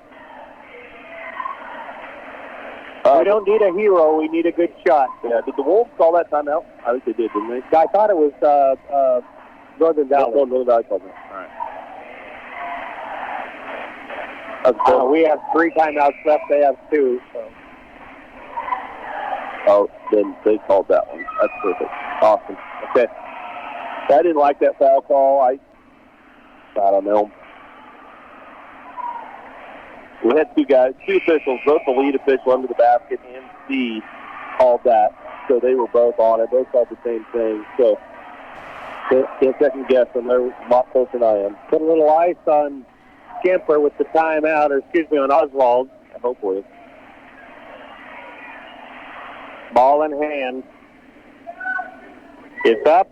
We don't need a hero. We need a good shot. Yeah, did the Wolves call that timeout? I think they did, didn't they? I thought it was Northern Valley. No, Northern Valley called that. All right. We have 3 timeouts left. They have 2. So. Oh, then they called that one. That's perfect. Awesome. Okay. I didn't like that foul call. I don't know. We had 2 officials, both the lead official under the basket and C called that. So they were both on it. Both called the same thing. So can't second guess them. They're a lot closer than I am. Put a little ice on Skimper with the timeout, on Oswald. Hopefully. Ball in hand. It's up,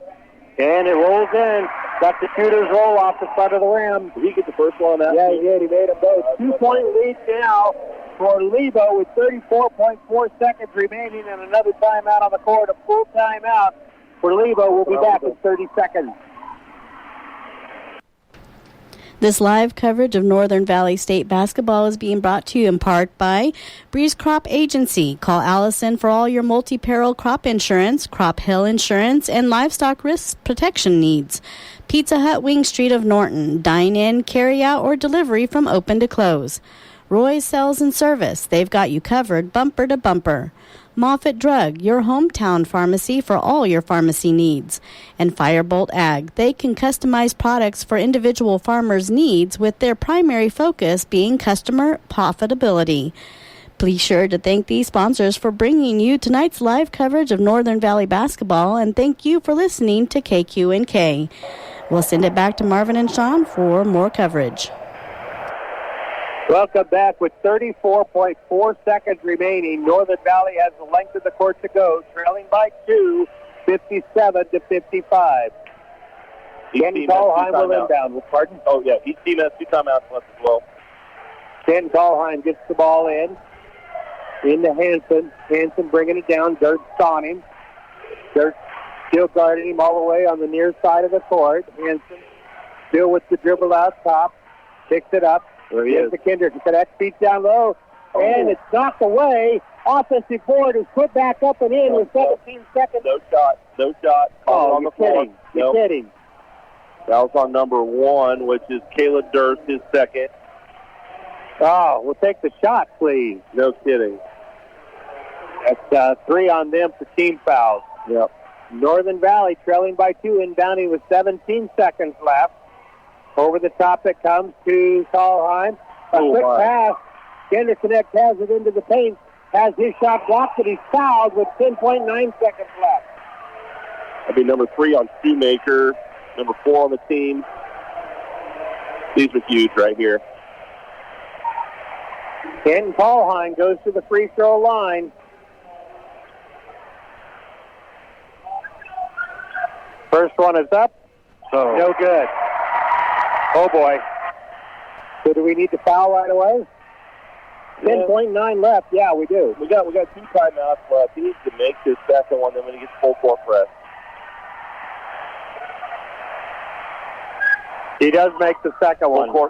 and it rolls in. Got the shooter's roll off the front of the rim. Did he get the first one on that? Yeah, he did. He made them both. 2-point lead now for Lebo with 34.4 seconds remaining and another timeout on the court. A full timeout for Lebo. We'll be back in 30 seconds. This live coverage of Northern Valley State basketball is being brought to you in part by Breeze Crop Agency. Call Allison for all your multi-peril crop insurance, crop hail insurance, and livestock risk protection needs. Pizza Hut Wing Street of Norton. Dine in, carry out, or delivery from open to close. Roy's Sales and Service. They've got you covered bumper to bumper. Moffitt Drug, your hometown pharmacy for all your pharmacy needs. And Firebolt Ag, they can customize products for individual farmers' needs with their primary focus being customer profitability. Be sure to thank these sponsors for bringing you tonight's live coverage of Northern Valley basketball, and thank you for listening to KQNK. We'll send it back to Marvin and Sean for more coverage. Welcome back with 34.4 seconds remaining. Northern Valley has the length of the court to go, trailing by 2, 57-55. Ken Tallheim will inbound. Pardon? Oh, yeah. Each team has 2 timeouts left as well. Ken Tallheim gets the ball into Hanson. Hanson bringing it down. Dirt's on him. Dirt still guarding him all the way on the near side of the court. Hanson still with the dribble out top. Picks it up. There he is. The Kendrick. That beats down low. And it's knocked away. Offensive board is put back up and in with 17 seconds. No shot. No shot. Oh, on the floor. You're kidding. That was on number 1, which is Caleb Durst, his second. Oh, we'll take the shot, please. No kidding. That's 3 on them for team fouls. Yep. Northern Valley trailing by 2, inbounding with 17 seconds left. Over the top it comes to Tallheim. Quick pass. Gender Connect has it into the paint. Has his shot blocked, but he's fouled with 10.9 seconds left. That'll be number 3 on Shoemaker. Number 4 on the team. These are huge right here. Ken Tallheim goes to the free throw line. First one is up. Oh. No good. Oh, boy. So do we need to foul right away? 10.9 left. Yeah, we do. We got 2 timeouts left. He needs to make his second one, then when he gets full court press. He does make the second one. Full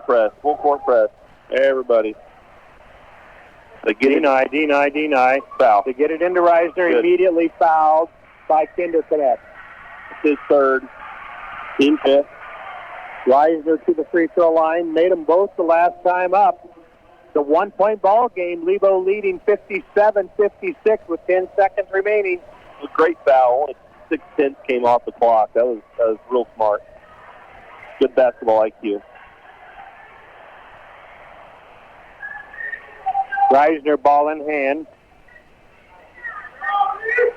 court press. Everybody. Deny. Foul. To get it into Reisner, Good. Immediately fouled by Kinder Connect. His third. Team 5th. Reisner to the free throw line. Made them both the last time up. The 1-point ball game. Lebo leading 57-56 with 10 seconds remaining. It was a great foul. Only 6 tenths came off the clock. That was real smart. Good basketball IQ. Reisner ball in hand.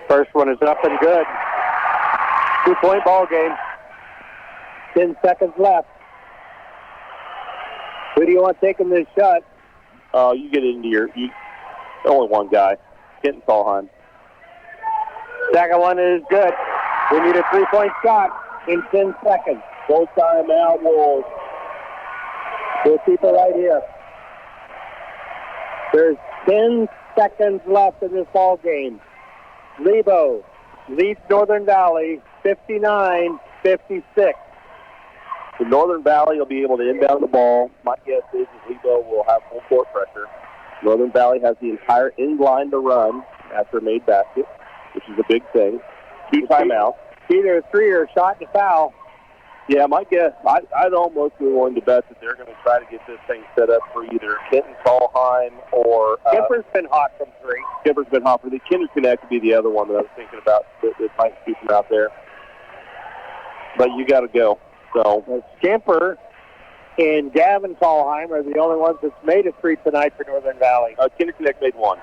First one is up and good. 2-point ball game. 10 seconds left. Who do you want taking this shot? You get into only one guy. Kenton Tallheim. Second one is good. We need a 3-point shot in 10 seconds. Full timeout, Wolves. We'll keep it right here. There's 10 seconds left in this ball game. Lebo leads Northern Valley 59-56. The Northern Valley will be able to inbound the ball. My guess is Lebo will have full court pressure. Northern Valley has the entire end line to run after a made basket, which is a big thing. 2 timeouts. Either a 3 or a shot to foul. Yeah, my guess, I'd almost be willing to bet that they're going to try to get this thing set up for either Kenton Tallheim or... Kemper's been hot from 3. Kemper's been hot for the Kinder Connect would be the other one that I was thinking about that might shoot from out there. But you got to go. So Kemper and Gavin Tallheim are the only ones that's made a 3 tonight for Northern Valley. Kinder Connect made 1.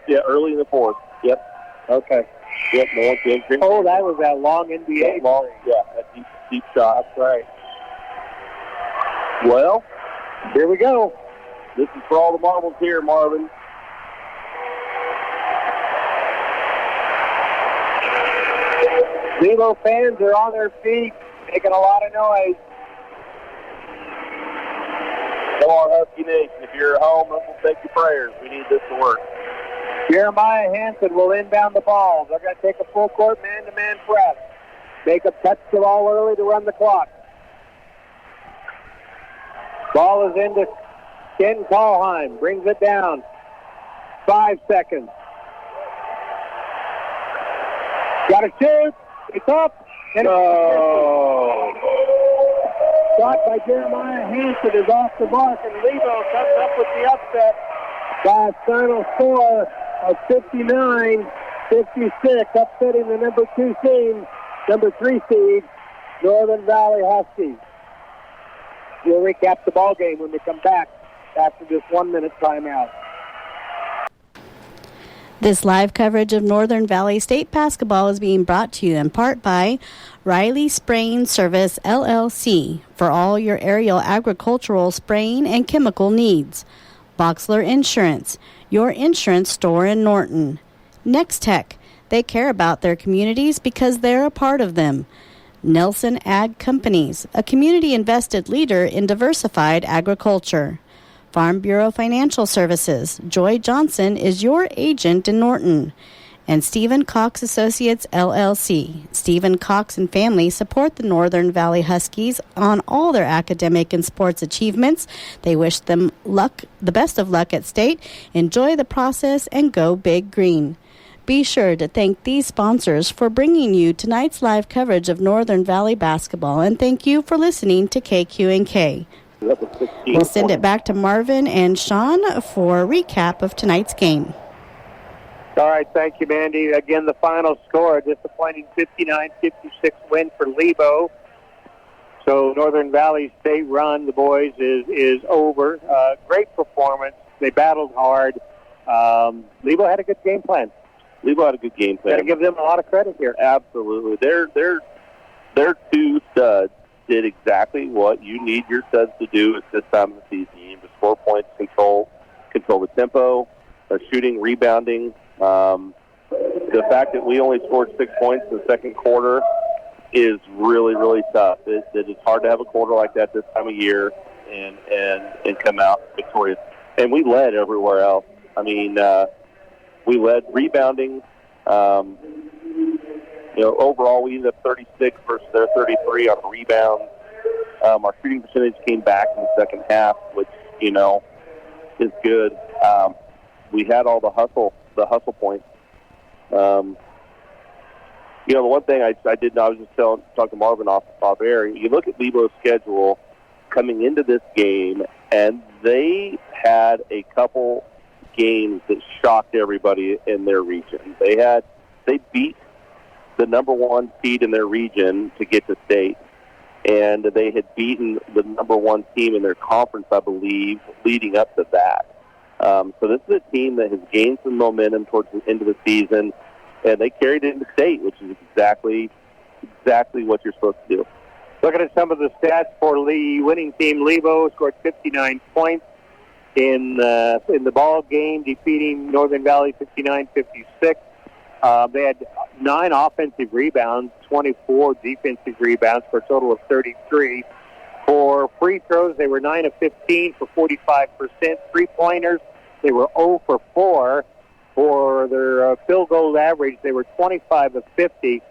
Yeah, early in the 4th. Yep. Okay. Yep, no one. Oh, that was that long NBA. That deep shot. That's right. Well, here we go. This is for all the marbles here, Marvin. Lebo fans are on their feet, making a lot of noise. Come on, Husky Nation. If you're at home, we'll take your prayers. We need this to work. Jeremiah Hanson will inbound the ball. They're going to take a full court man-to-man press. Make a touch the ball early to run the clock. Ball is into Ken Tallheim. Brings it down. 5 seconds. Got to shoot. It's up. And shot by Jeremiah Hanson is off the mark, and Lebo comes up with the upset by a final score of 59-56, upsetting the number 2 seed, number 3 seed, Northern Valley Huskies. We'll recap the ball game when we come back after this 1-minute timeout. This live coverage of Northern Valley State basketball is being brought to you in part by Riley Spraying Service, LLC, for all your aerial agricultural spraying and chemical needs. Boxler Insurance, your insurance store in Norton. Next Tech, they care about their communities because they're a part of them. Nelson Ag Companies, a community-invested leader in diversified agriculture. Farm Bureau Financial Services, Joy Johnson is your agent in Norton. And Stephen Cox Associates, LLC. Stephen Cox and family support the Northern Valley Huskies on all their academic and sports achievements. They wish them luck, the best of luck at state. Enjoy the process and go Big Green. Be sure to thank these sponsors for bringing you tonight's live coverage of Northern Valley basketball, and thank you for listening to KQNK. We'll send it back to Marvin and Sean for a recap of tonight's game. All right, thank you, Mandy. Again, the final score, a disappointing 59-56 win for Lebo. So Northern Valley State run, the boys, is over. Great performance. They battled hard. Lebo had a good game plan. Lebo had a good game plan. Got to give them a lot of credit here. Absolutely. Their 2 studs did exactly what you need your studs to do at this time of the season. You need to score points, control the tempo, shooting, rebounding. The fact that we only scored 6 points in the second quarter is really, really tough. It's hard to have a quarter like that this time of year and come out victorious. And we led everywhere else. I mean, we led rebounding. Overall, we ended up 36 versus their 33 on rebounds. Our shooting percentage came back in the second half, which, is good. We had all the hustle points. The one thing I did not, I was just talking to Marvin off air. You look at Lebo's schedule coming into this game, and they had a couple games that shocked everybody in their region. They beat the number 1 seed in their region to get to state, and they had beaten the number 1 team in their conference, I believe, leading up to that. So this is a team that has gained some momentum towards the end of the season, and they carried it into state, which is exactly what you're supposed to do. Looking at some of the stats for the winning team, Lebo scored 59 points in the ball game, defeating Northern Valley 59-56. They had 9 offensive rebounds, 24 defensive rebounds for a total of 33. For free throws, they were 9 of 15 for 45%. Three-pointers, they were 0 for 4. For their field goal average, they were 25 of 50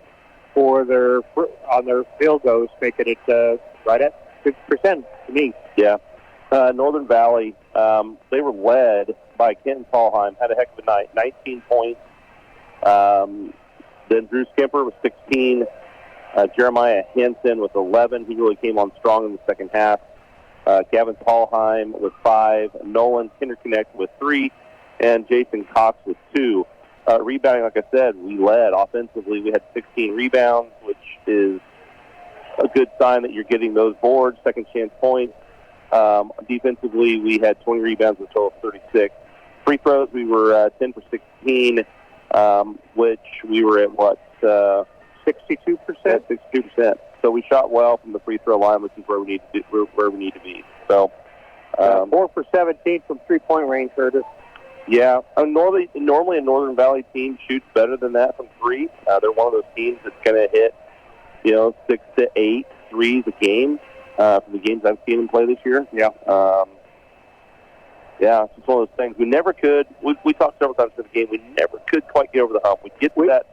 on their field goals, making it right at 50% to me. Yeah. Northern Valley, they were led by Kenton Tallheim, had a heck of a night, 19 points. Then Drew Skimper with 16. Jeremiah Henson with 11. He really came on strong in the second half. Gavin Tallheim with 5. Nolan Kinderconnect with 3. And Jason Cox with 2. Rebounding, like I said, we led. Offensively, we had 16 rebounds, which is a good sign that you're getting those boards, second chance points. Defensively, we had 20 rebounds with a total of 36. Free throws, we were 10 for 16, which we were at, 62%? 62%. So we shot well from the free throw line, which is where we need to be. So 4 for 17 from three-point range, Curtis. Yeah, normally a Northern Valley team shoots better than that from 3. They're one of those teams that's going to hit, 6 to 8 threes a game. For the games I've seen them play this year. Yeah. It's just one of those things. We never could. We talked several times in the game. We never could quite get over the hump. We'd get to that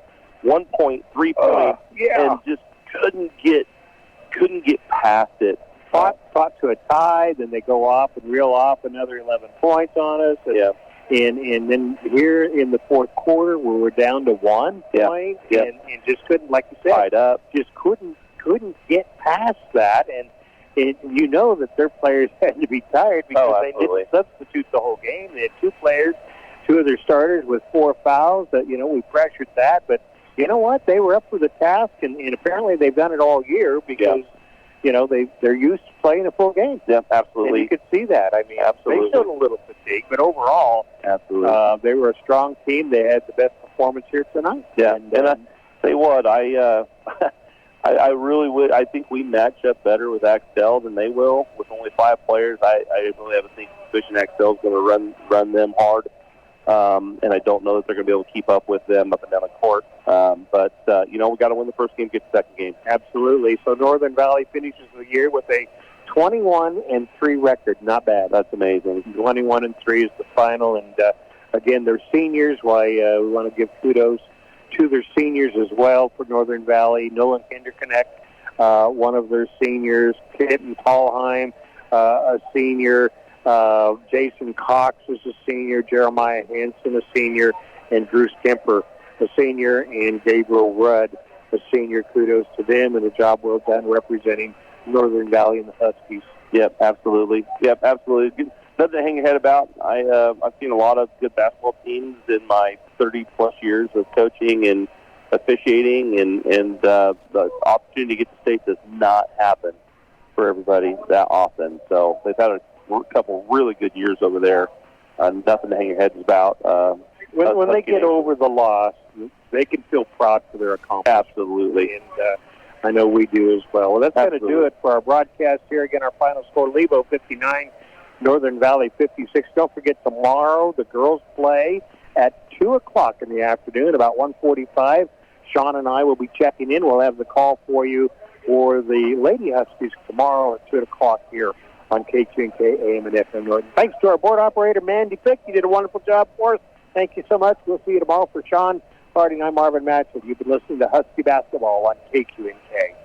1 point, 3 point, and just couldn't get past it. Fought to a tie, then they go off and reel off another 11 points on us. And then here in the fourth quarter, where we're down to 1 point, and just couldn't, like you said, tied up. Just couldn't get past that, and that their players had to be tired because they didn't substitute the whole game. They had 2 players two of their starters with 4 fouls. That we pressured that, but you know what? They were up for the task, and apparently they've done it all year because they're used to playing a full game. Yeah, absolutely. And you could see that. I mean, absolutely. They showed a little fatigue, but overall, absolutely, they were a strong team. They had the best performance here tonight. Yeah, and I tell you what, I really would. I think we match up better with Axtell than they will. With only 5 players, I really have a suspicion Axtell's going to run them hard, and I don't know that they're going to be able to keep up with them up and down the court. But we got to win the first game, get the second game. Absolutely. So Northern Valley finishes the year with a 21-3 record. Not bad. That's amazing. 21-3 is the final, and again, they're seniors. We want to give kudos to their seniors as well for Northern Valley. Nolan Kinderknecht, one of their seniors. Kitten Tallheim, a senior. Jason Cox is a senior. Jeremiah Hansen, a senior. And Bruce Kemper, a senior. And Gabriel Rudd, a senior. Kudos to them and a job well done representing Northern Valley and the Huskies. Yep, absolutely. Nothing to hang your head about. I've seen a lot of good basketball teams in my 30-plus years of coaching and officiating, and the opportunity to get to state does not happen for everybody that often. So they've had a couple really good years over there. Nothing to hang your heads about. When they get over the loss, they can feel proud for their accomplishment. Absolutely. And I know we do as well. Well, that's going to do it for our broadcast here. Again, our final score, Lebo 59, Northern Valley 56. Don't forget, tomorrow the girls play at 2 o'clock in the afternoon, about 1:45. Sean and I will be checking in. We'll have the call for you for the Lady Huskies tomorrow at 2 o'clock here on KQNK AM and FM Norton. Thanks to our board operator, Mandy Pick. You did a wonderful job for us. Thank you so much. We'll see you tomorrow. For Sean Harding, I'm Marvin Matchett. You've been listening to Husky Basketball on KQNK.